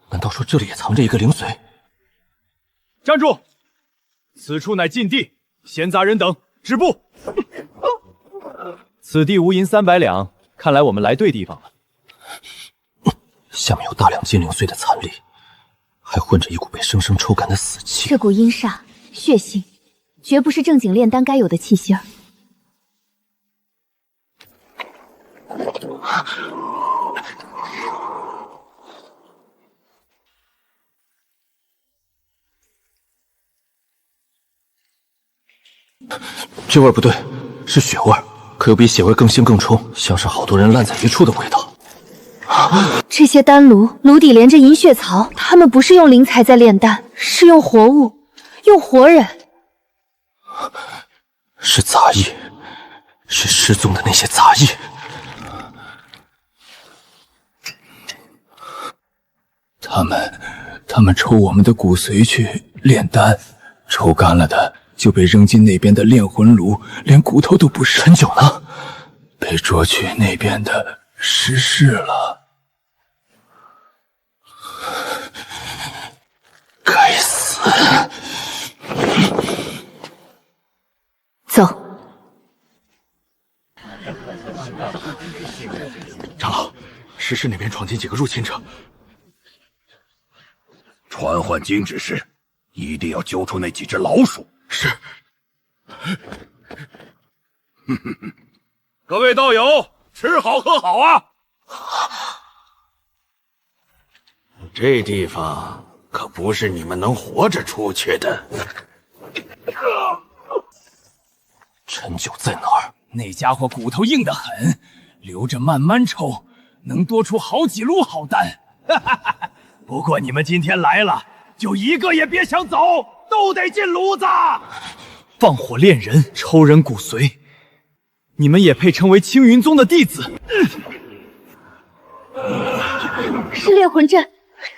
难道说这里也藏着一个灵髓？站住！此处乃禁地，闲杂人等止步。此地无银300两，看来我们来对地方了。下面有大量金灵碎的残力，还混着一股被生生抽干的死气。这股阴煞、血腥，绝不是正经炼丹该有的气息儿。这味儿不对，是血味儿，可又比血味更腥更冲，像是好多人烂在一处的味道。这些丹炉炉底连着银血槽，他们不是用灵材在炼丹，是用活物，用活人。是杂役，是失踪的那些杂役。他们抽我们的骨髓去炼丹，抽干了的就被扔进那边的炼魂炉，连骨头都不剩。很久了，被捉去那边的失事了。该死！走。长老，石室那边闯进几个入侵者，传唤金指示，一定要揪出那几只老鼠。是。各位道友，吃好喝好啊！这地方可不是你们能活着出去的。陈九在哪儿？那家伙骨头硬得很，留着慢慢抽，能多出好几炉好丹。不过你们今天来了，就一个也别想走，都得进炉子。放火炼人，抽人骨髓，你们也配称为青云宗的弟子？是炼魂阵，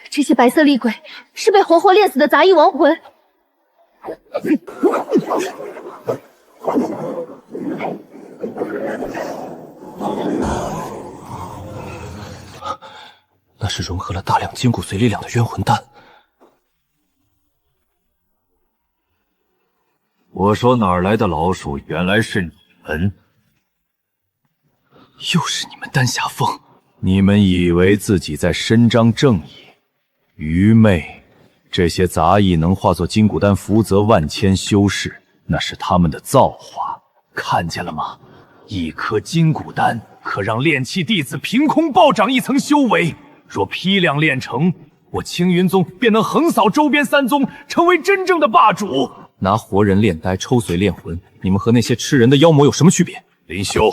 这些白色厉鬼是被活活炼死的杂役亡魂。那是融合了大量金骨髓力量的冤魂丹。我说哪儿来的老鼠，原来是你们！又是你们丹霞峰！你们以为自己在伸张正义？愚昧！这些杂役能化作金骨丹，福泽万千修士，那是他们的造化。看见了吗？一颗金骨丹可让炼器弟子凭空暴涨一层修为。若批量炼成，我青云宗便能横扫周边三宗，成为真正的霸主。拿活人炼丹，抽髓炼魂，你们和那些吃人的妖魔有什么区别？林修，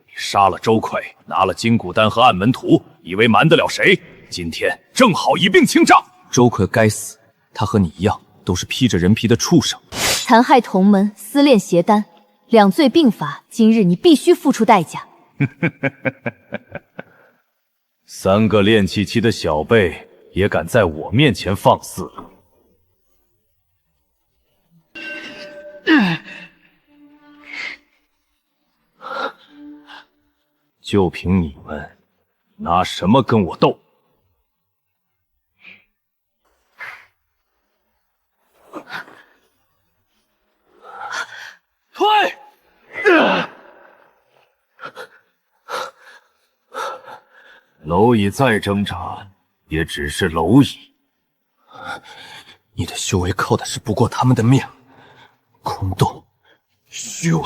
你杀了周奎，拿了金骨丹和暗门徒，以为瞒得了谁？今天正好一并清账。周奎该死，他和你一样，都是披着人皮的畜生。残害同门，私炼邪丹，两罪并罚，今日你必须付出代价。3个炼气期的小辈也敢在我面前放肆！就凭你们，拿什么跟我斗？退！蝼蚁再挣扎，也只是蝼蚁。你的修为靠的是不过他们的命，空洞，虚伪。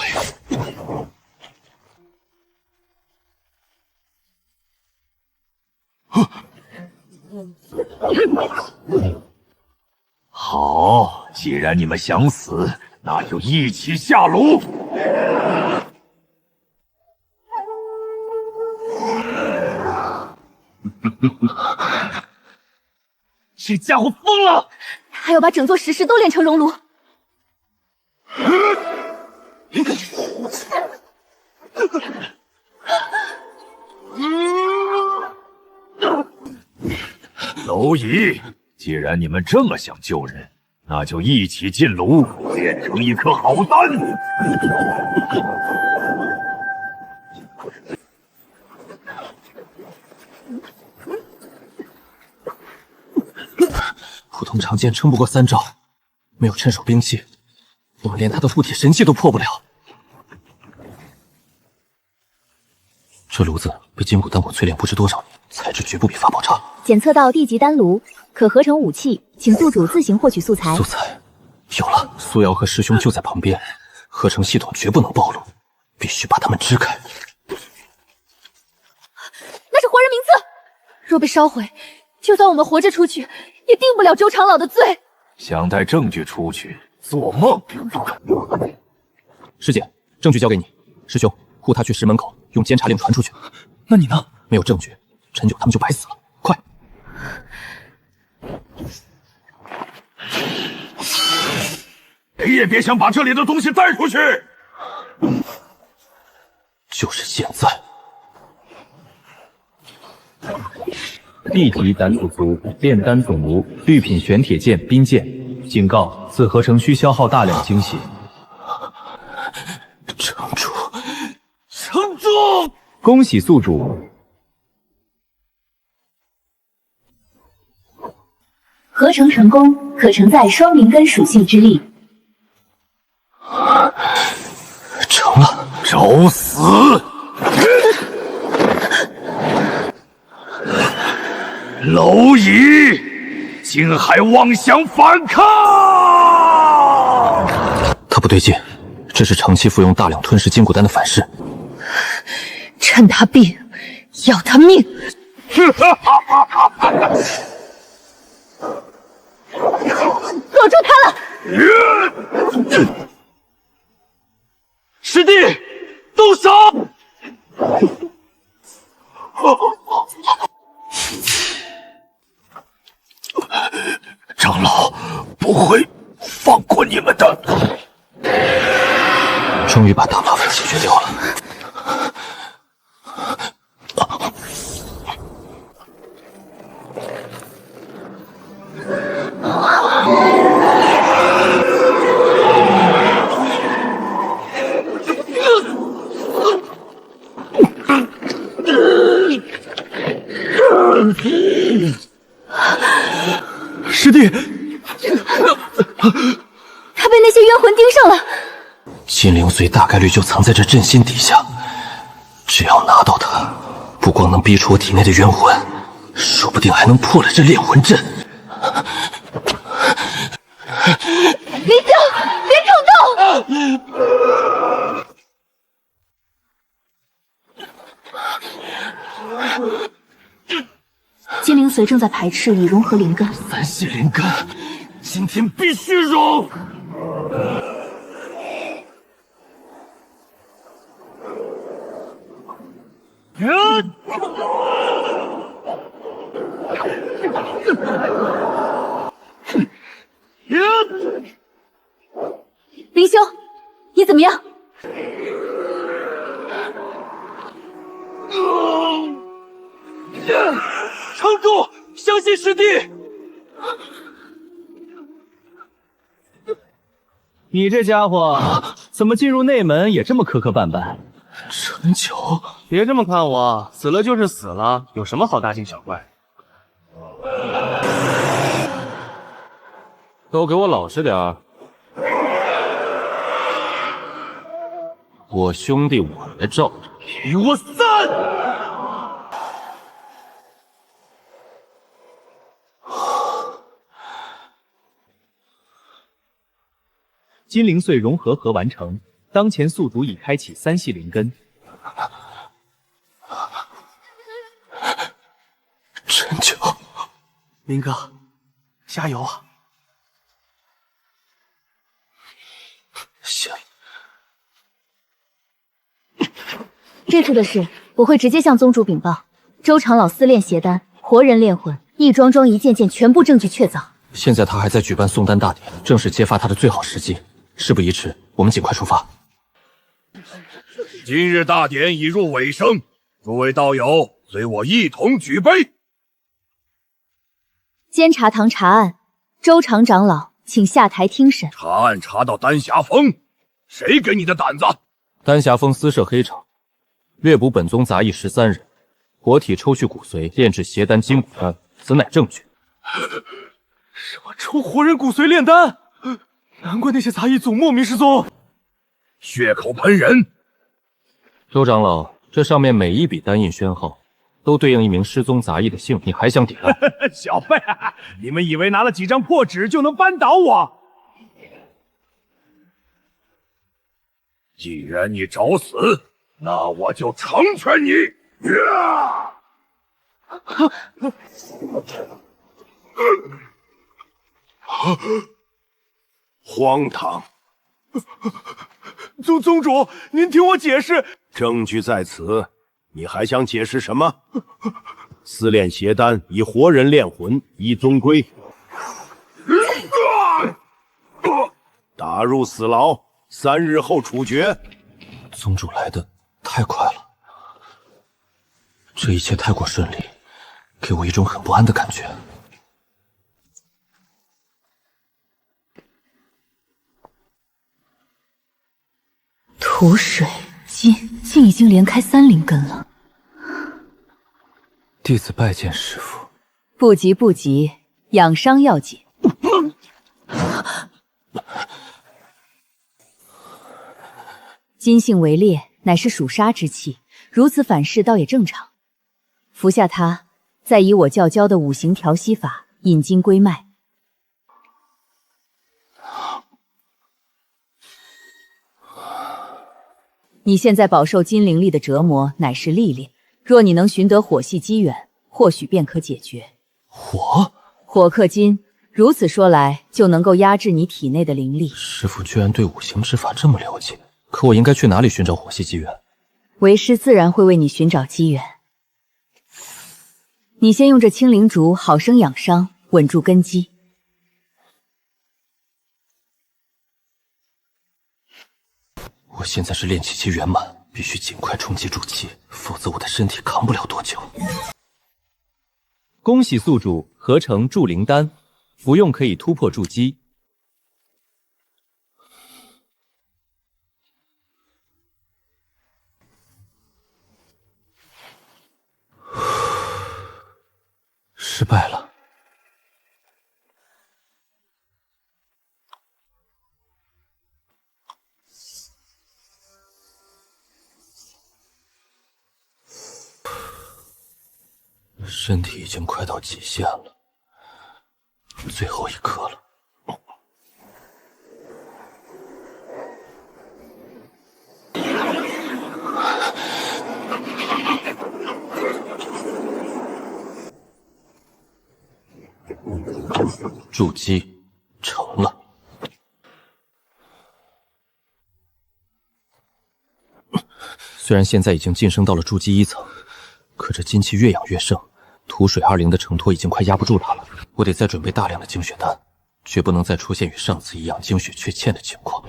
好，既然你们想死，那就一起下炉。这家伙疯了！他要把整座石室都炼成熔炉。蝼蚁，既然你们这么想救人，那就一起进炉，炼成一颗好丹。普通长剑撑不过3招，没有趁手兵器，我们连他的护体神器都破不了。这炉子被金骨丹火淬炼不知多少年，材质绝不比法宝差。检测到地级丹炉，可合成武器，请宿主自行获取素材。素材有了，苏瑶和师兄就在旁边，合成系统绝不能暴露，必须把他们支开。若被烧毁，就算我们活着出去，也定不了周长老的罪。想带证据出去，做梦！师姐，证据交给你。师兄，护他去石门口，用监察令传出去。那你呢？没有证据，陈九他们就白死了。快！谁也别想把这里的东西带出去！就是现在。地级胆土族炼丹总炉绿品玄铁剑冰剑，警告：此合成需消耗大量精血。城主，城主！恭喜宿主！合成成功，可承载双灵根属性之力。成了，找死！蝼蚁，竟还妄想反抗！他不对劲，这是长期服用大量吞噬筋骨丹的反噬。趁他病，要他命！锁住他了！师弟，动手！长老不会放过你们的。终于把大麻烦解决掉了。师弟，他被那些冤魂盯上了。金灵髓大概率就藏在这阵心底下，只要拿到它，不光能逼出我体内的冤魂，说不定还能破了这炼魂阵。林萧，别冲动！金灵髓正在排斥已融合灵根，三系灵根，今天必须融！林修，你怎么样？城主，相信师弟。你这家伙怎么进入内门也这么磕磕绊绊？陈九，别这么看我，死了就是死了，有什么好大惊小怪？都给我老实点儿！我兄弟我来罩着，与我散！金灵髓融合完成，当前宿主已开启三系灵根。陈九，林哥，加油啊！行。这次的事我会直接向宗主禀报。周长老私炼邪丹，活人炼魂，一桩桩一件件，全部证据确凿。现在他还在举办送丹大典，正是揭发他的最好时机。事不宜迟，我们尽快出发。今日大典已入尾声，诸位道友随我一同举杯。监察堂查案，周长长老，请下台听审。查案查到丹霞峰，谁给你的胆子？丹霞峰私设黑场，掠捕本宗杂役13人，活体抽取骨髓，炼制邪丹金骨丹，此乃证据。什么抽活人骨髓炼丹？难怪那些杂役总莫名失踪。血口喷人！周长老，这上面每一笔丹印宣号，都对应一名失踪杂役的姓，你还想抵赖？小辈，你们以为拿了几张破纸就能扳倒我？既然你找死，那我就成全你！荒唐！宗主，您听我解释。证据在此，你还想解释什么？私炼邪丹，以活人炼魂，依宗规。打入死牢，3日后处决。宗主来的太快了，这一切太过顺利，给我一种很不安的感觉。土水金竟已经连开3灵根了。弟子拜见师父。不急不急，养伤要紧。金性为烈，乃是属杀之气，如此反噬倒也正常。服下它，再以我教教的5行调息法引经归脉。你现在饱受金灵力的折磨，乃是历练。若你能寻得火系机缘，或许便可解决。火克金，如此说来，就能够压制你体内的灵力。师父居然对5行之法这么了解，可我应该去哪里寻找火系机缘？为师自然会为你寻找机缘。你先用这青灵竹好生养伤，稳住根基。我现在是炼气期圆满，必须尽快充气筑气，否则我的身体扛不了多久。恭喜宿主合成筑灵丹，服用可以突破筑基。失败了。身体已经快到极限了，最后一刻了。筑基成了。虽然现在已经晋升到了筑基1层，可这金气越养越盛，土水2灵的承托已经快压不住它了。我得再准备大量的精血丹，绝不能再出现与上次一样精血缺欠的情况。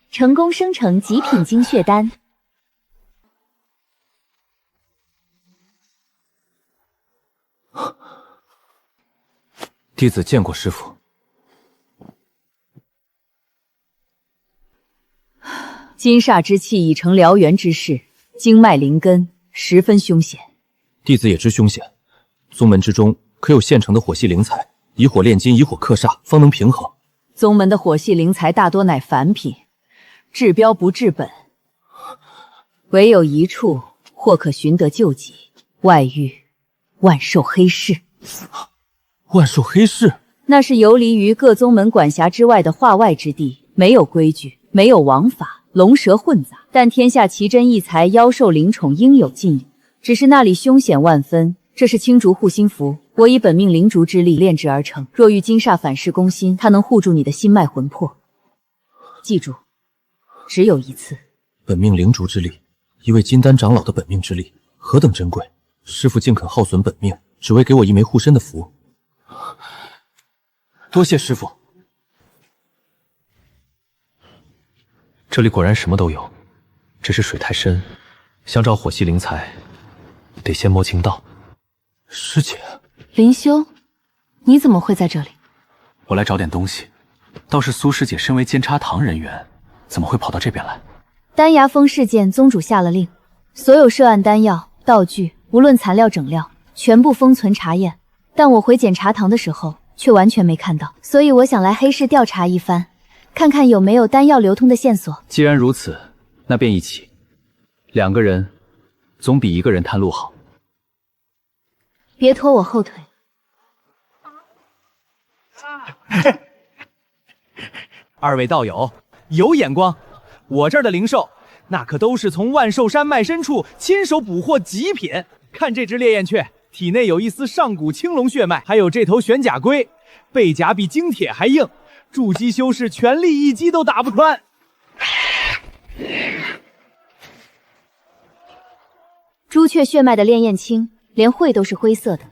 成功生成极品精血丹。弟子见过师父。金煞之气已成燎原之势，经脉灵根，十分凶险。弟子也知凶险，宗门之中可有现成的火系灵材，以火炼金，以火克煞，方能平衡。宗门的火系灵材大多乃凡品，治标不治本，唯有一处或可寻得救济，外域万寿黑市。万寿黑市，那是游离于各宗门管辖之外的化外之地，没有规矩，没有王法，龙蛇混杂，但天下奇珍异材、妖兽灵宠应有尽有。只是那里凶险万分。这是青竹护心符，我以本命灵竹之力炼制而成。若遇金煞反噬攻心，它能护住你的心脉魂魄。记住，只有一次。本命灵竹之力，一位金丹长老的本命之力，何等珍贵！师父竟肯耗损本命，只为给我一枚护身的符。多谢师父。这里果然什么都有，只是水太深，想找火系灵材，得先摸清道。师姐，林修，你怎么会在这里？我来找点东西。倒是苏师姐身为监察堂人员，怎么会跑到这边来？丹崖峰事件，宗主下了令，所有涉案丹药、道具，无论材料整料，全部封存查验。但我回检察堂的时候，却完全没看到，所以我想来黑市调查一番，看看有没有丹药流通的线索。既然如此，那便一起。2个人总比1个人探路好。别拖我后腿。2位道友有眼光，我这儿的灵兽那可都是从万寿山脉深处亲手捕获极品。看这只烈焰雀，体内有一丝上古青龙血脉，还有这头玄甲龟，背甲比精铁还硬，筑基修士全力一击都打不穿。朱雀血脉的烈焰青，连喙都是灰色的，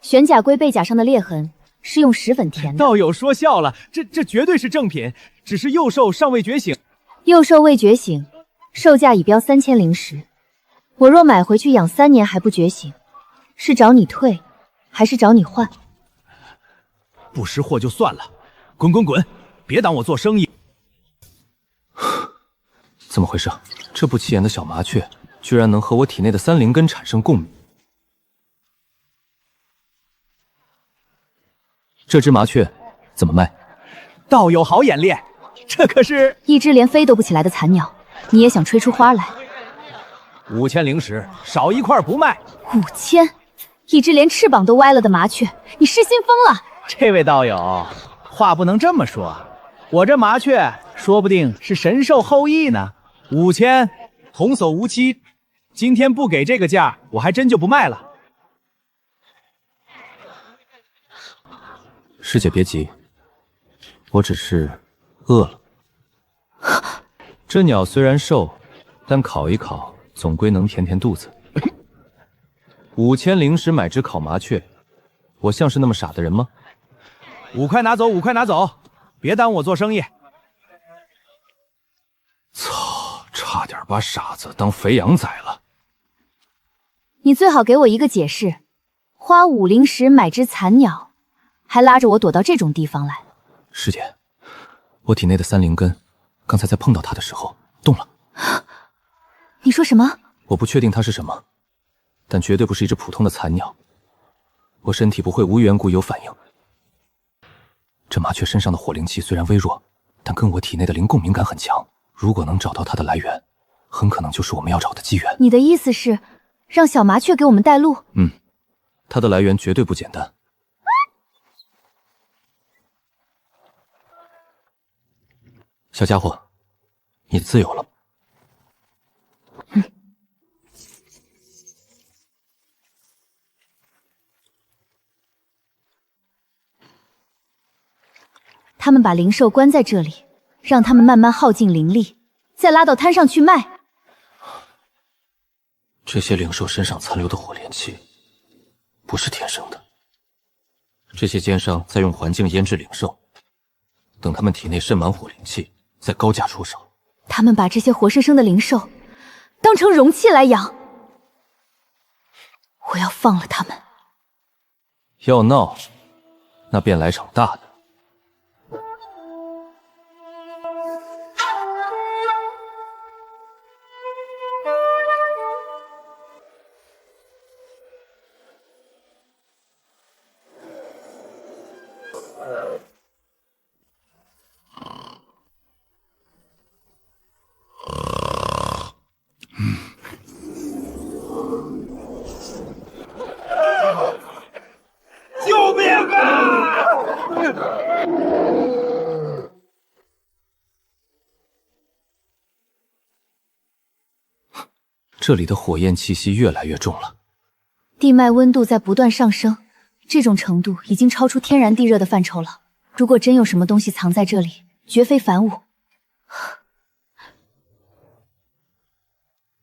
玄甲龟背甲上的裂痕是用石粉填的。道友说笑了，这绝对是正品，只是幼兽尚未觉醒。幼兽未觉醒，售价已标3000灵石。我若买回去养3年还不觉醒，是找你退，还是找你换？不识货就算了，滚滚滚，别挡我做生意。怎么回事？这不起眼的小麻雀，居然能和我体内的3灵根产生共鸣。这只麻雀怎么卖？道友好眼力，这可是一只连飞都不起来的残鸟，你也想吹出花来？5000灵石，少一块不卖。5000，一只连翅膀都歪了的麻雀，你失心疯了？这位道友，话不能这么说，我这麻雀说不定是神兽后裔呢。5000，童叟无欺，今天不给这个价，我还真就不卖了。师姐别急，我只是饿了。这鸟虽然瘦，但烤一烤总归能填填肚子。5000灵石买只烤麻雀，我像是那么傻的人吗？5块拿走，5块拿走，别耽误我做生意。操，差点把傻子当肥羊宰了。你最好给我一个解释，花5灵石买只残鸟，还拉着我躲到这种地方来。师姐，我体内的3灵根，刚才在碰到它的时候动了。你说什么？我不确定它是什么，但绝对不是一只普通的残鸟。我身体不会无缘故有反应。这麻雀身上的火灵气虽然微弱，但跟我体内的灵共鸣感很强。如果能找到它的来源，很可能就是我们要找的机缘。你的意思是，让小麻雀给我们带路？它的来源绝对不简单。小家伙，你自由了。他们把灵兽关在这里，让他们慢慢耗尽灵力，再拉到滩上去卖。这些灵兽身上残留的火炼气，不是天生的。这些奸商在用环境腌制灵兽，等他们体内渗满火灵气，再高价出售。他们把这些活生生的灵兽当成容器来养，我要放了他们。要闹，那便来场大的。救命啊！这里的火焰气息越来越重了。地脉温度在不断上升，这种程度已经超出天然地热的范畴了。如果真有什么东西藏在这里，绝非凡物。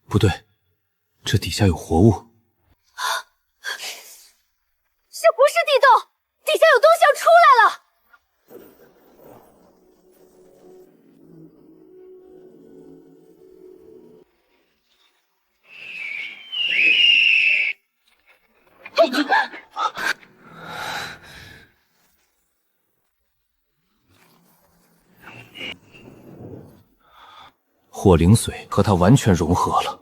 不对，这底下有活物。这不是地洞，底下有东西要出来了。火灵髓和它完全融合了。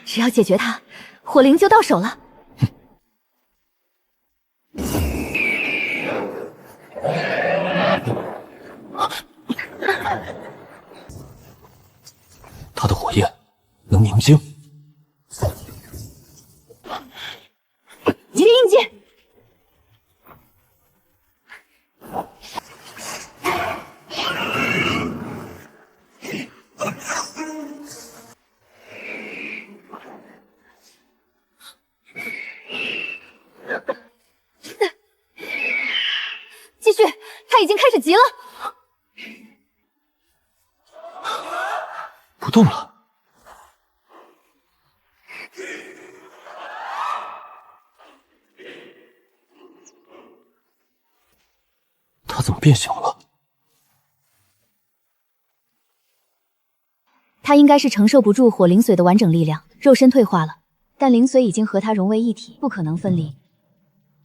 只要解决它，火灵就到手了。它的火焰能凝晶。结印记。已经开始急了。不动了。他怎么变小了？他应该是承受不住火灵髓的完整力量，肉身退化了。但灵髓已经和他融为一体，不可能分离。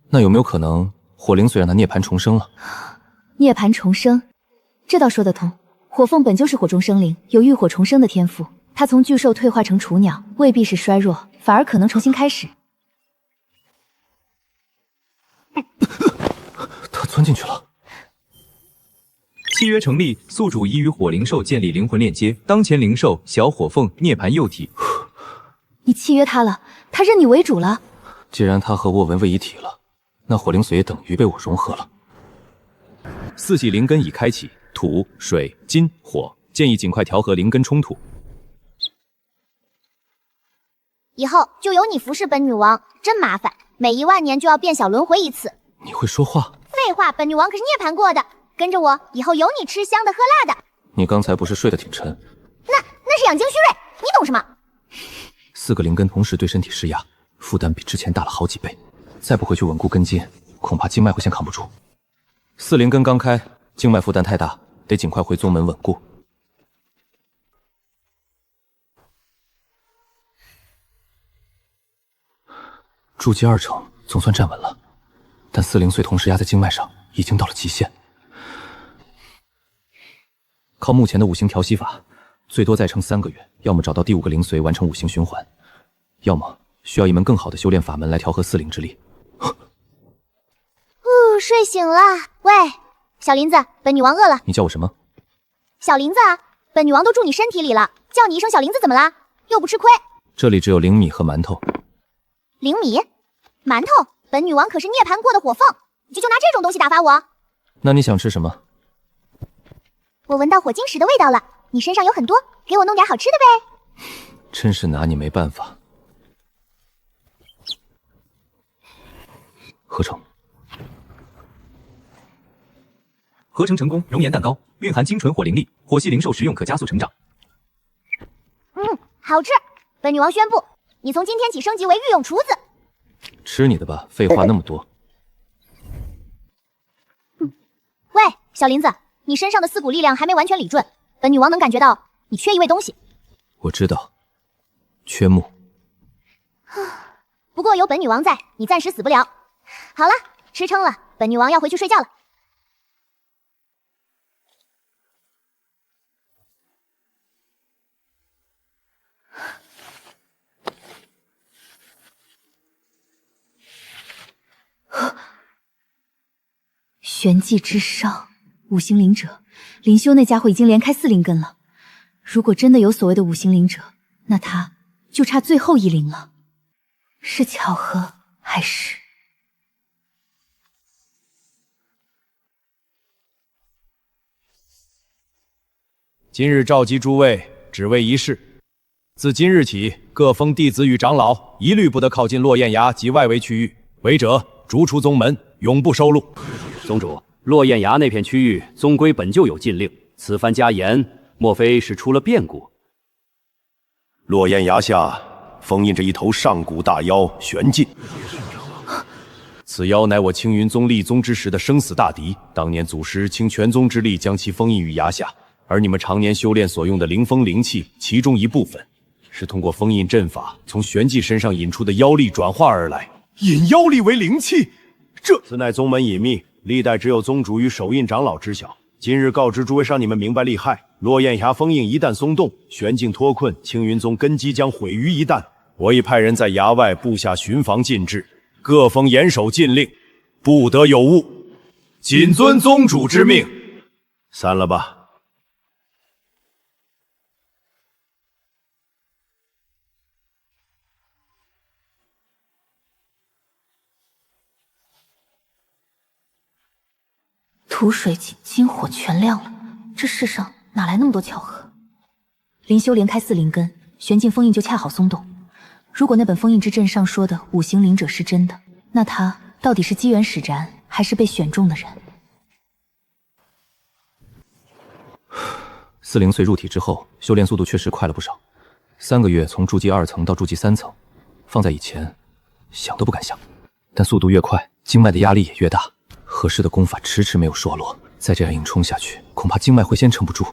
那有没有可能火灵髓让他涅槃重生了？涅槃重生，这倒说得通。火凤本就是火中生灵，有浴火重生的天赋。他从巨兽退化成雏鸟，未必是衰弱，反而可能重新开始。他钻进去了。契约成立，宿主已与火灵兽建立灵魂链接。当前灵兽小火凤涅槃幼体。你契约他了，他认你为主了。既然他和我融为一体了，那火灵髓也等于被我融合了。四系灵根已开启，土、水、金、火，建议尽快调和灵根冲突。以后就由你服侍本女王，真麻烦，每10000年就要变小轮回一次。你会说话？废话，本女王可是涅槃过的，跟着我，以后有你吃香的喝辣的。你刚才不是睡得挺沉？那是养精蓄锐，你懂什么？4个灵根同时对身体施压，负担比之前大了好几倍，再不回去稳固根基，恐怕经脉会先扛不住。4灵根刚开，经脉负担太大，得尽快回宗门稳固。筑基2成总算站稳了，但4灵髓同时压在经脉上，已经到了极限。靠目前的5行调息法，最多再撑3个月，要么找到第5个灵髓完成5行循环，要么需要一门更好的修炼法门来调和4灵之力。睡醒了。喂，小林子，本女王饿了。你叫我什么？小林子啊，本女王都住你身体里了，叫你一声小林子怎么啦？又不吃亏。这里只有灵米和馒头。灵米、馒头，本女王可是涅槃过的火凤，你就拿这种东西打发我？那你想吃什么？我闻到火晶石的味道了，你身上有很多，给我弄点好吃的呗。真是拿你没办法。合成。合成成功，熔岩蛋糕蕴含精纯火灵力，火系灵兽食用可加速成长。好吃。本女王宣布，你从今天起升级为御用厨子。吃你的吧，废话那么多。喂，小林子，你身上的4股力量还没完全理顺，本女王能感觉到你缺一味东西。我知道，缺木。不过有本女王在，你暂时死不了。好了，吃撑了，本女王要回去睡觉了。玄技之上，5行灵者，林修那家伙已经连开4灵根了。如果真的有所谓的5行灵者，那他就差最后1灵了。是巧合还是？今日召集诸位，只为一事。自今日起，各封弟子与长老一律不得靠近落雁崖及外围区域，违者逐出宗门，永不收录。宗主，落雁崖那片区域宗规本就有禁令，此番加严，莫非是出了变故？落雁崖下封印着一头上古大妖玄烬，此妖乃我青云宗立宗之时的生死大敌，当年祖师倾全宗之力将其封印于崖下，而你们常年修炼所用的灵风灵气，其中一部分是通过封印阵法从玄烬身上引出的妖力转化而来。引妖力为灵气，此乃宗门隐秘，历代只有宗主与手印长老知晓。今日告知诸位，让你们明白利害。落雁崖封印一旦松动，玄烬脱困，青云宗根基将毁于一旦。我已派人在崖外布下巡防禁制，各封严守禁令，不得有误。谨遵宗主之命。散了吧。土水井金火全亮了，这世上哪来那么多巧合？林修连开4灵根，玄烬封印就恰好松动。如果那本封印之阵上说的5行灵者是真的，那他到底是机缘使然，还是被选中的人？ 40岁入体之后，修炼速度确实快了不少。3个月从筑基2层到筑基3层，放在以前，想都不敢想。但速度越快，经脉的压力也越大，合适的功法迟迟没有衰落。再这样硬冲下去，恐怕经脉会先撑不住。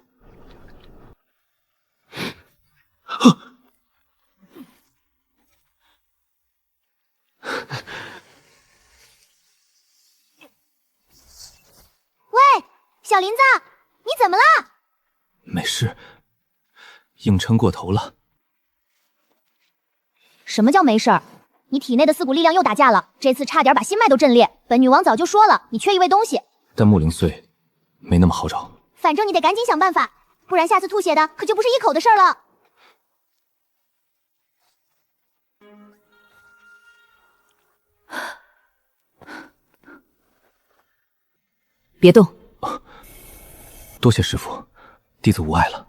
喂，小林子，你怎么了？没事，硬撑过头了。什么叫没事儿？你体内的4股力量又打架了，这次差点把心脉都震裂。本女王早就说了，你缺一味东西。但木灵髓没那么好找，反正你得赶紧想办法，不然下次吐血的可就不是一口的事儿了。别动！多谢师傅，弟子无碍了。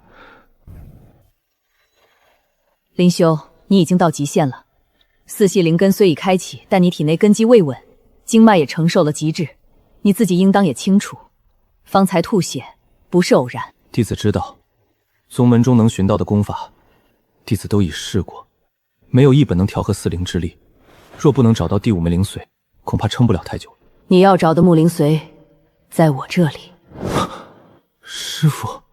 林修，你已经到极限了。4系灵根虽已开启，但你体内根基未稳，经脉也承受了极致，你自己应当也清楚。方才吐血不是偶然。弟子知道，宗门中能寻到的功法，弟子都已试过，没有一本能调和4灵之力。若不能找到第5枚灵髓，恐怕撑不了太久。你要找的木灵髓，在我这里。师傅，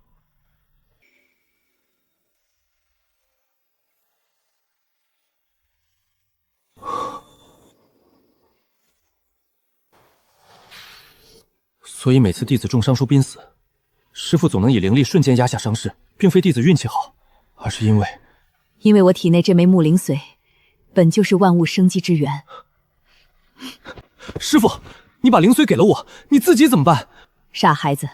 所以每次弟子重伤出濒死，师傅总能以灵力瞬间压下伤势，并非弟子运气好，而是因为我体内这枚木灵髓，本就是万物生机之源。师傅，你把灵髓给了我，你自己怎么办？傻孩子，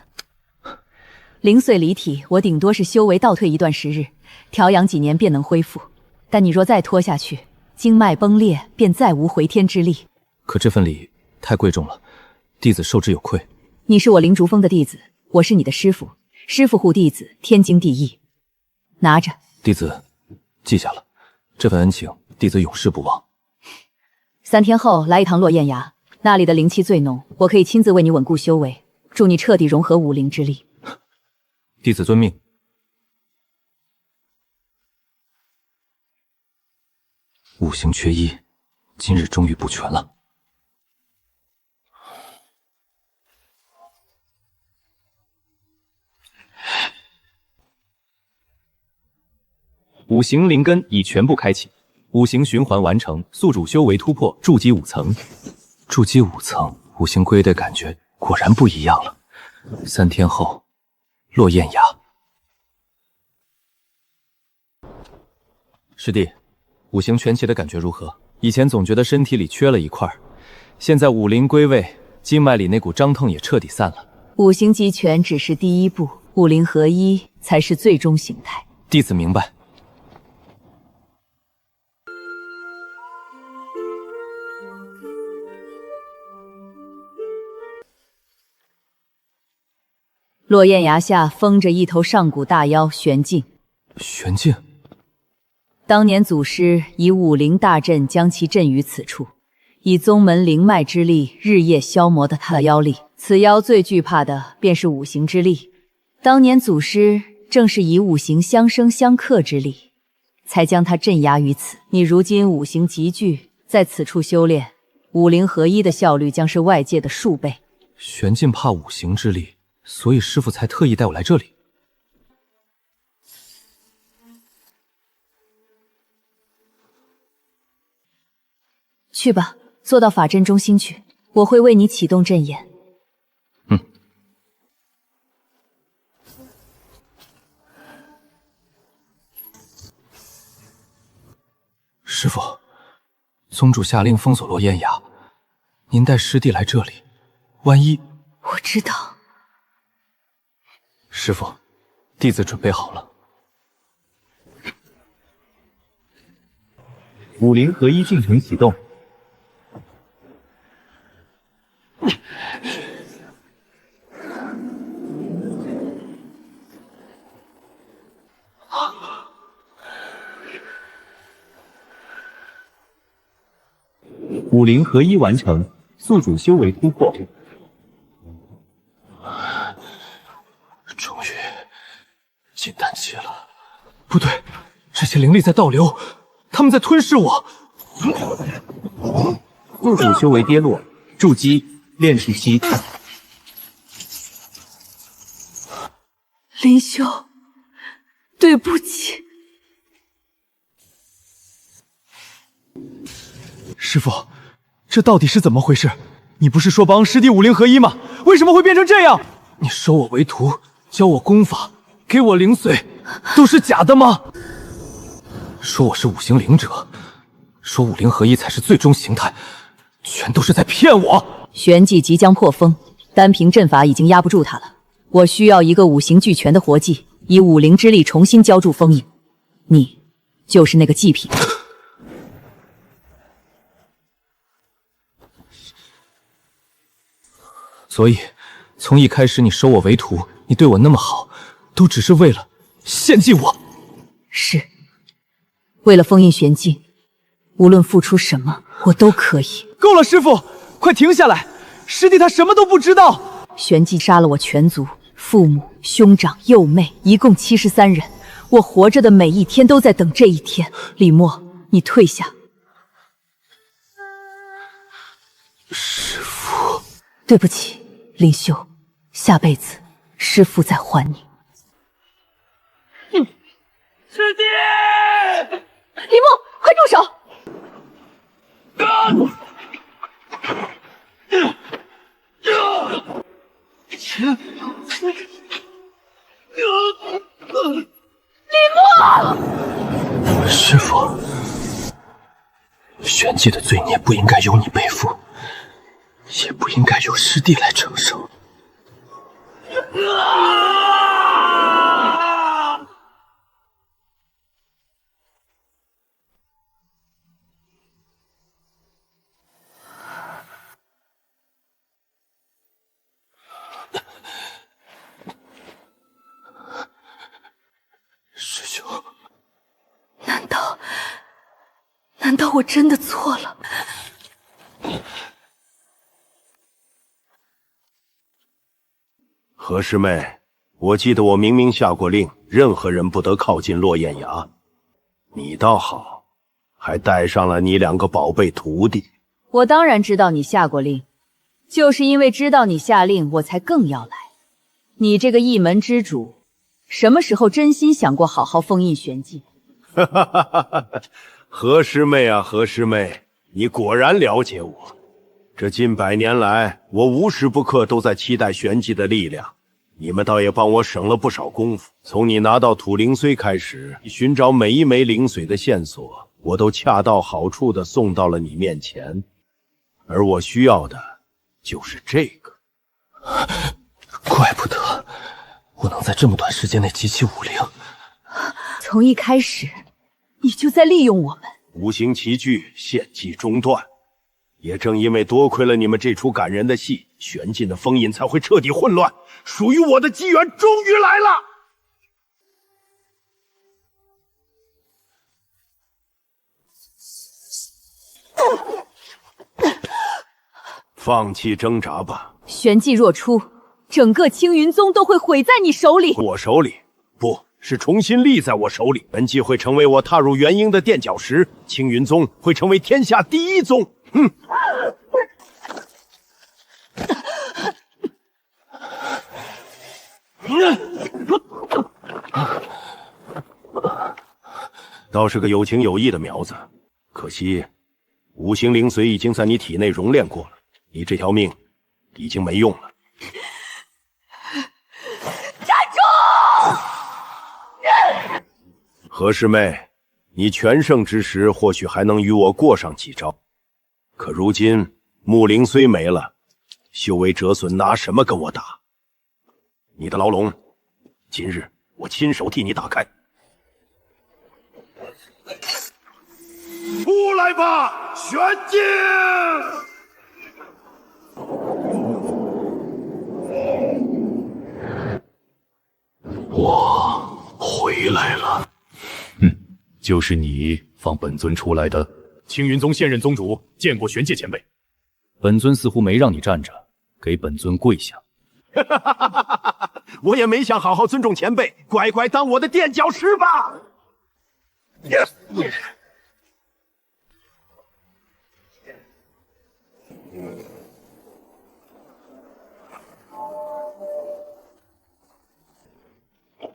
灵髓离体，我顶多是修为倒退一段时日，调养几年便能恢复。但你若再拖下去，经脉崩裂，便再无回天之力。可这份礼太贵重了，弟子受之有愧。你是我灵竹峰的弟子，我是你的师傅，师傅护弟子，天经地义。拿着，弟子记下了，这份恩情，弟子永世不忘。3天后来一趟落雁崖，那里的灵气最浓，我可以亲自为你稳固修为，助你彻底融合5灵之力。弟子遵命。5行缺一，今日终于补全了。5行灵根已全部开启，5行循环完成，宿主修为突破筑基5层。筑基5层，5行归的感觉果然不一样了。3天后，落雁崖。师弟，5行全齐的感觉如何？以前总觉得身体里缺了一块，现在5灵归位，经脉里那股张痛也彻底散了。5行集全只是第一步，5灵合一才是最终形态。弟子明白。落雁崖下封着一头上古大妖玄镜。玄镜，当年祖师以5灵大阵将其镇于此处，以宗门灵脉之力日夜消磨的他的妖力。此妖最惧怕的便是5行之力。当年祖师正是以5行相生相克之力，才将他镇压于此。你如今5行集聚，在此处修炼，5灵合一的效率将是外界的数倍。玄镜怕5行之力，所以师父才特意带我来这里。去吧，坐到法阵中心去，我会为你启动阵眼。师父，宗主下令封锁落雁崖，您带师弟来这里，万一……我知道。师父，弟子准备好了。5灵合一进程启动。5灵合一完成，宿主修为突破。不对，这些灵力在倒流，他们在吞噬我。主修为跌落，筑基炼气期。林修，对不起。师父，这到底是怎么回事？你不是说帮师弟武灵合一吗？为什么会变成这样？你收我为徒，教我功法，给我灵髓，都是假的吗？说我是五行灵者，说武灵合一才是最终形态，全都是在骗我。玄技即将破封，单凭阵法已经压不住他了。我需要一个五行俱全的活技，以武灵之力重新浇筑封印。你就是那个祭品。所以，从一开始你收我为徒，你对我那么好，都只是为了献祭我。是，为了封印玄技，无论付出什么，我都可以。够了，师父，快停下来！师弟他什么都不知道。玄技杀了我全族，父母、兄长、幼妹，一共73人。我活着的每一天都在等这一天。李默，你退下。师父，对不起，林修，下辈子师父再还你。师弟，李默，快住手！李默，师父，玄技的罪孽不应该由你背负，也不应该由师弟来承受。师兄，难道我真的错了？何师妹，我记得我明明下过令，任何人不得靠近落雁崖。你倒好，还带上了你2个宝贝徒弟。我当然知道你下过令，就是因为知道你下令，我才更要来。你这个一门之主，什么时候真心想过好好封印玄技？哈哈哈哈！何师妹啊，何师妹，你果然了解我。这近100年来，我无时不刻都在期待玄技的力量。你们倒也帮我省了不少功夫。从你拿到土灵髓开始，寻找每一枚灵髓的线索，我都恰到好处地送到了你面前。而我需要的，就是这个。怪不得我能在这么短时间内集齐武灵。从一开始，你就在利用我们。五行齐聚，献祭中断。也正因为多亏了你们这出感人的戏，玄禁的封印才会彻底混乱。属于我的机缘终于来了。放弃挣扎吧。玄技若出，整个青云宗都会毁在你手里。我手里？不是重新立在我手里。本纪会成为我踏入元婴的垫脚石，青云宗会成为天下第一宗。哼！倒是个有情有义的苗子，可惜五行灵髓已经在你体内熔炼过了，你这条命已经没用了。站住！何师妹，你全盛之时或许还能与我过上几招，可如今木灵虽没了，修为折损，拿什么跟我打？你的牢笼，今日我亲手替你打开。出来吧，玄镜！我回来了。就是你放本尊出来的。青云宗现任宗主见过玄界前辈。本尊似乎没让你站着，给本尊跪下。我也没想好好尊重前辈，乖乖当我的垫脚石吧。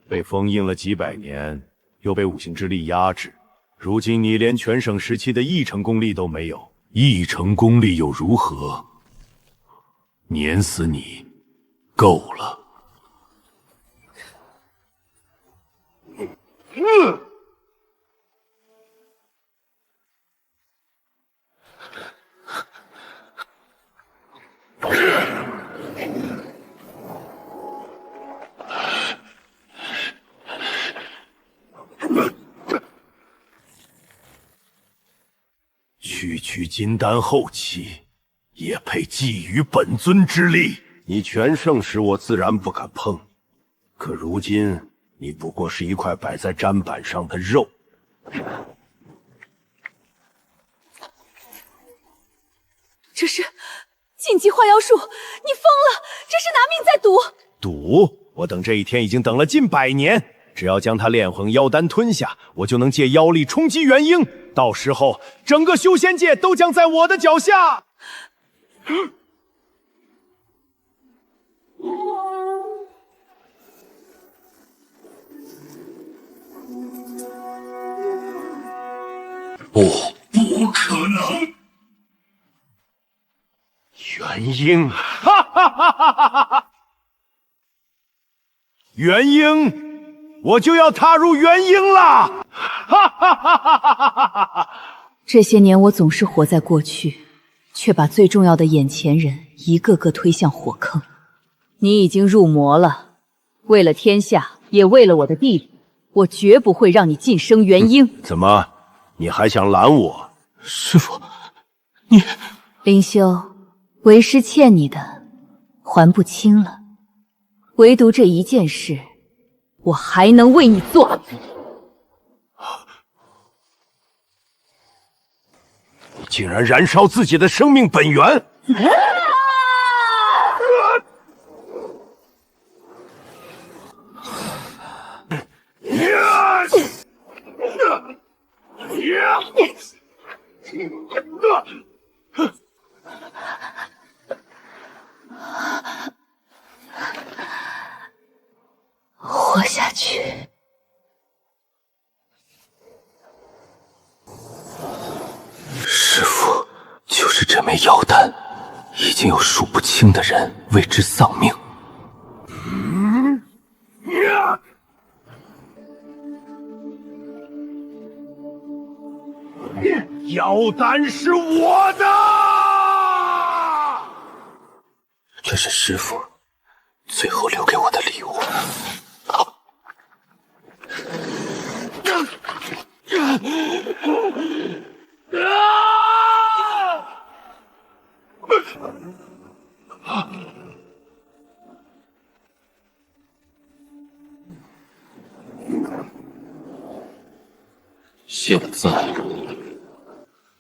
被封印了几百年，又被五行之力压制，如今你连全盛时期的1成功力都没有，1成功力又如何？碾死你，够了。区金丹后期，也配觊觎本尊之力？你全盛时，我自然不敢碰，可如今你不过是一块摆在砧板上的肉。这是禁忌化妖术，你疯了！这是拿命在赌。赌？我等这一天已经等了近100年。只要将他炼魂妖丹吞下，我就能借妖力冲击元婴。到时候，整个修仙界都将在我的脚下。不可能！元婴，哈哈哈哈哈哈！元婴。我就要踏入元婴了！哈哈哈哈哈哈！这些年我总是活在过去，却把最重要的眼前人一个个推向火坑。你已经入魔了，为了天下，也为了我的弟弟，我绝不会让你晋升元婴。怎么，你还想拦我？师父，你……灵修，为师欠你的还不清了，唯独这一件事。我还能为你做。你竟然燃烧自己的生命本源！活下去。师父，就是这枚妖丹，已经有数不清的人为之丧命。妖丹是我的，这是师父最后留给我的礼物。现在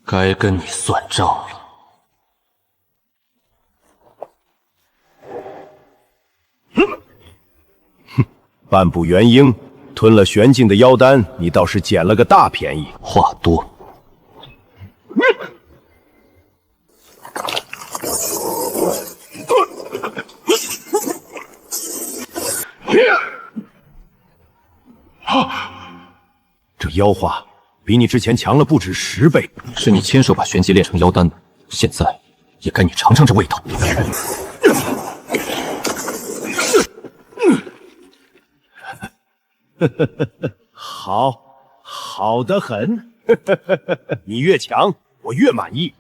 该跟你算账了。半步元婴，吞了玄境的妖丹，你倒是捡了个大便宜。话多。这妖化比你之前强了不止10倍。是你亲手把玄机炼成妖丹的，现在也该你尝尝这味道。好的很。你越强，我越满意。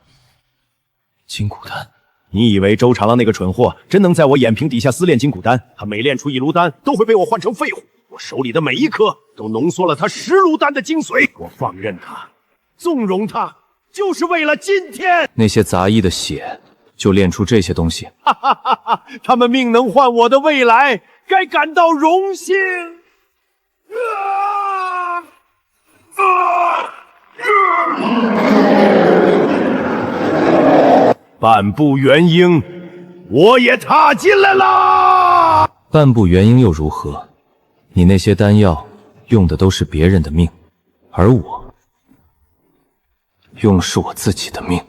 金骨丹，你以为周长浪那个蠢货真能在我眼皮底下私炼金骨丹？他每炼出1炉丹，都会被我换成废物。我手里的每一颗都浓缩了他10炉丹的精髓。我放任他，纵容他，就是为了今天。那些杂役的血，就炼出这些东西。哈哈哈哈！他们命能换我的未来，该感到荣幸。半步元婴，我也踏进来啦！半步元婴又如何？你那些丹药用的都是别人的命，而我用的是我自己的命。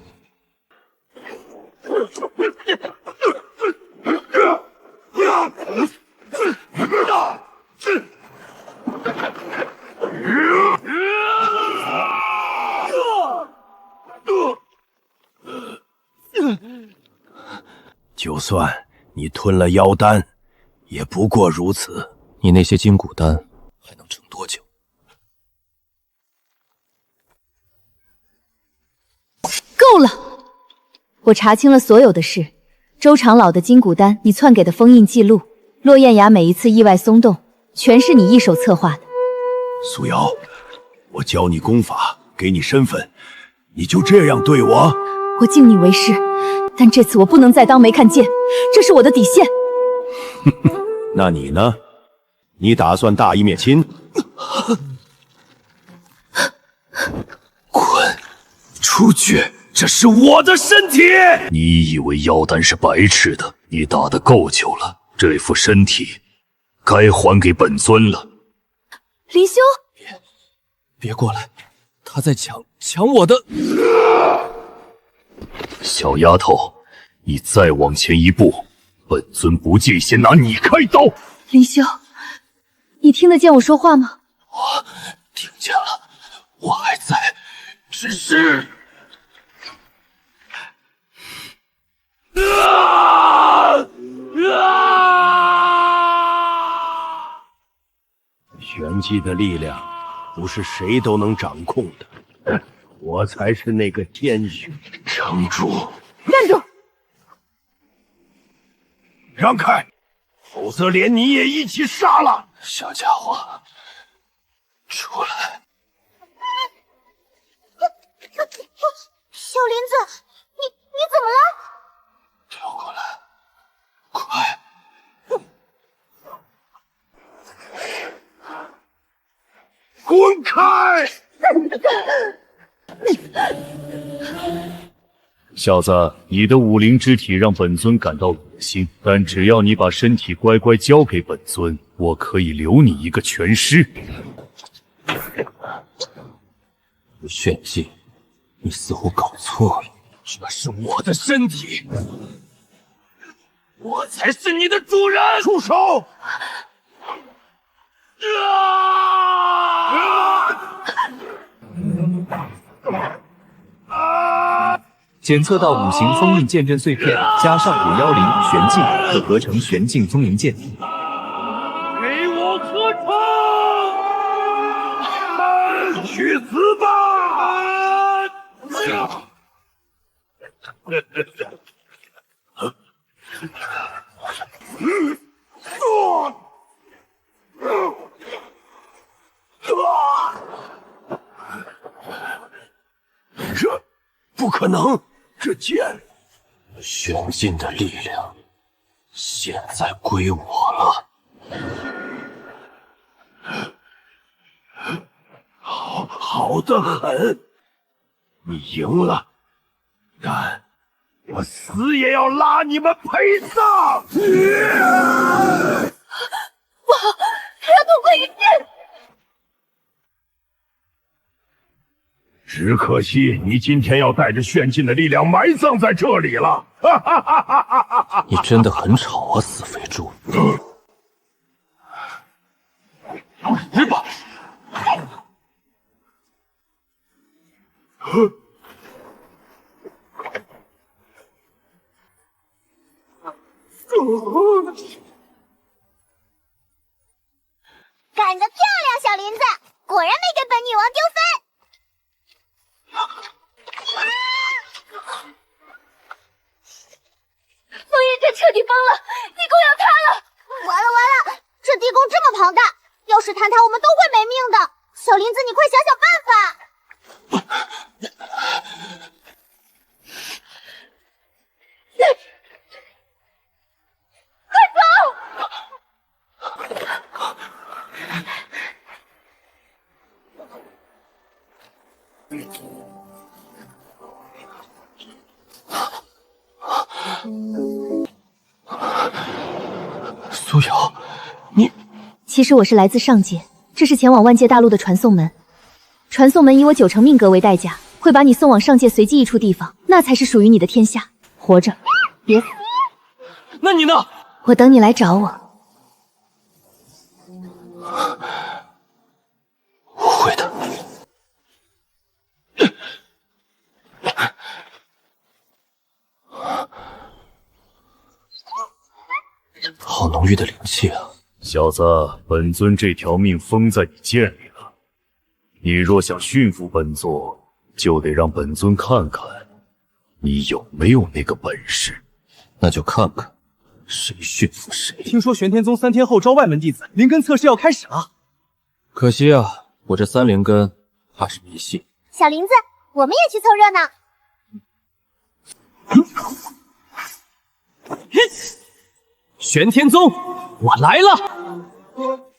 就算你吞了妖丹，也不过如此。你那些筋骨丹还能撑多久？够了！我查清了所有的事，周长老的筋骨丹，你篡给的封印记录，落雁崖每一次意外松动，全是你一手策划的。苏瑶，我教你功法，给你身份，你就这样对我？我敬你为师，但这次我不能再当没看见，这是我的底线。那你呢？你打算大义灭亲？滚出去！这是我的身体！你以为妖丹是白吃的？你打得够久了，这副身体该还给本尊了。林修，别过来，他在抢我的。小丫头，你再往前一步，本尊不借先拿你开刀。林修，你听得见我说话吗？我听见了，我还在，只是……玄机的力量不是谁都能掌控的，我才是那个天选。城主，站住！让开，否则连你也一起杀了！小家伙，出来！小林子，你怎么了？跳过来，快！滚开！小子，你的武灵之体让本尊感到恶心，但只要你把身体乖乖交给本尊，我可以留你一个全尸。炫技，你似乎搞错了，这是我的身体，我才是你的主人！住手！检测到5行封印剑阵碎片，加上5妖灵玄镜，可合成玄镜风灵剑。给我合成！去死吧！这不可能！这剑，玄镜的力量现在归我了。好得很，你赢了，但我死也要拉你们陪葬！不好，他要痛快一剑！只可惜你今天要带着炫劲的力量埋葬在这里了。你真的很吵啊，死肥猪！去吧。干得漂亮，小林子，果然没给本女王丢分。封印阵彻底崩了，地宫要塌了！完了完了，这地宫这么庞大，要是坍塌，我们都会没命的。小林子，你快想想办法！快走！苏瑶，你……其实我是来自上界，这是前往万界大陆的传送门。传送门以我9成命格为代价，会把你送往上界随机一处地方，那才是属于你的天下。活着，别死。那你呢？我等你来找我。我会的。好浓郁的灵气啊！小子，本尊这条命封在你剑里了。你若想驯服本座，就得让本尊看看你有没有那个本事。那就看看谁驯服谁。听说玄天宗3天后招外门弟子，灵根测试要开始了。可惜啊，我这3灵根怕是迷信。小林子，我们也去凑热闹。玄天宗，我来了！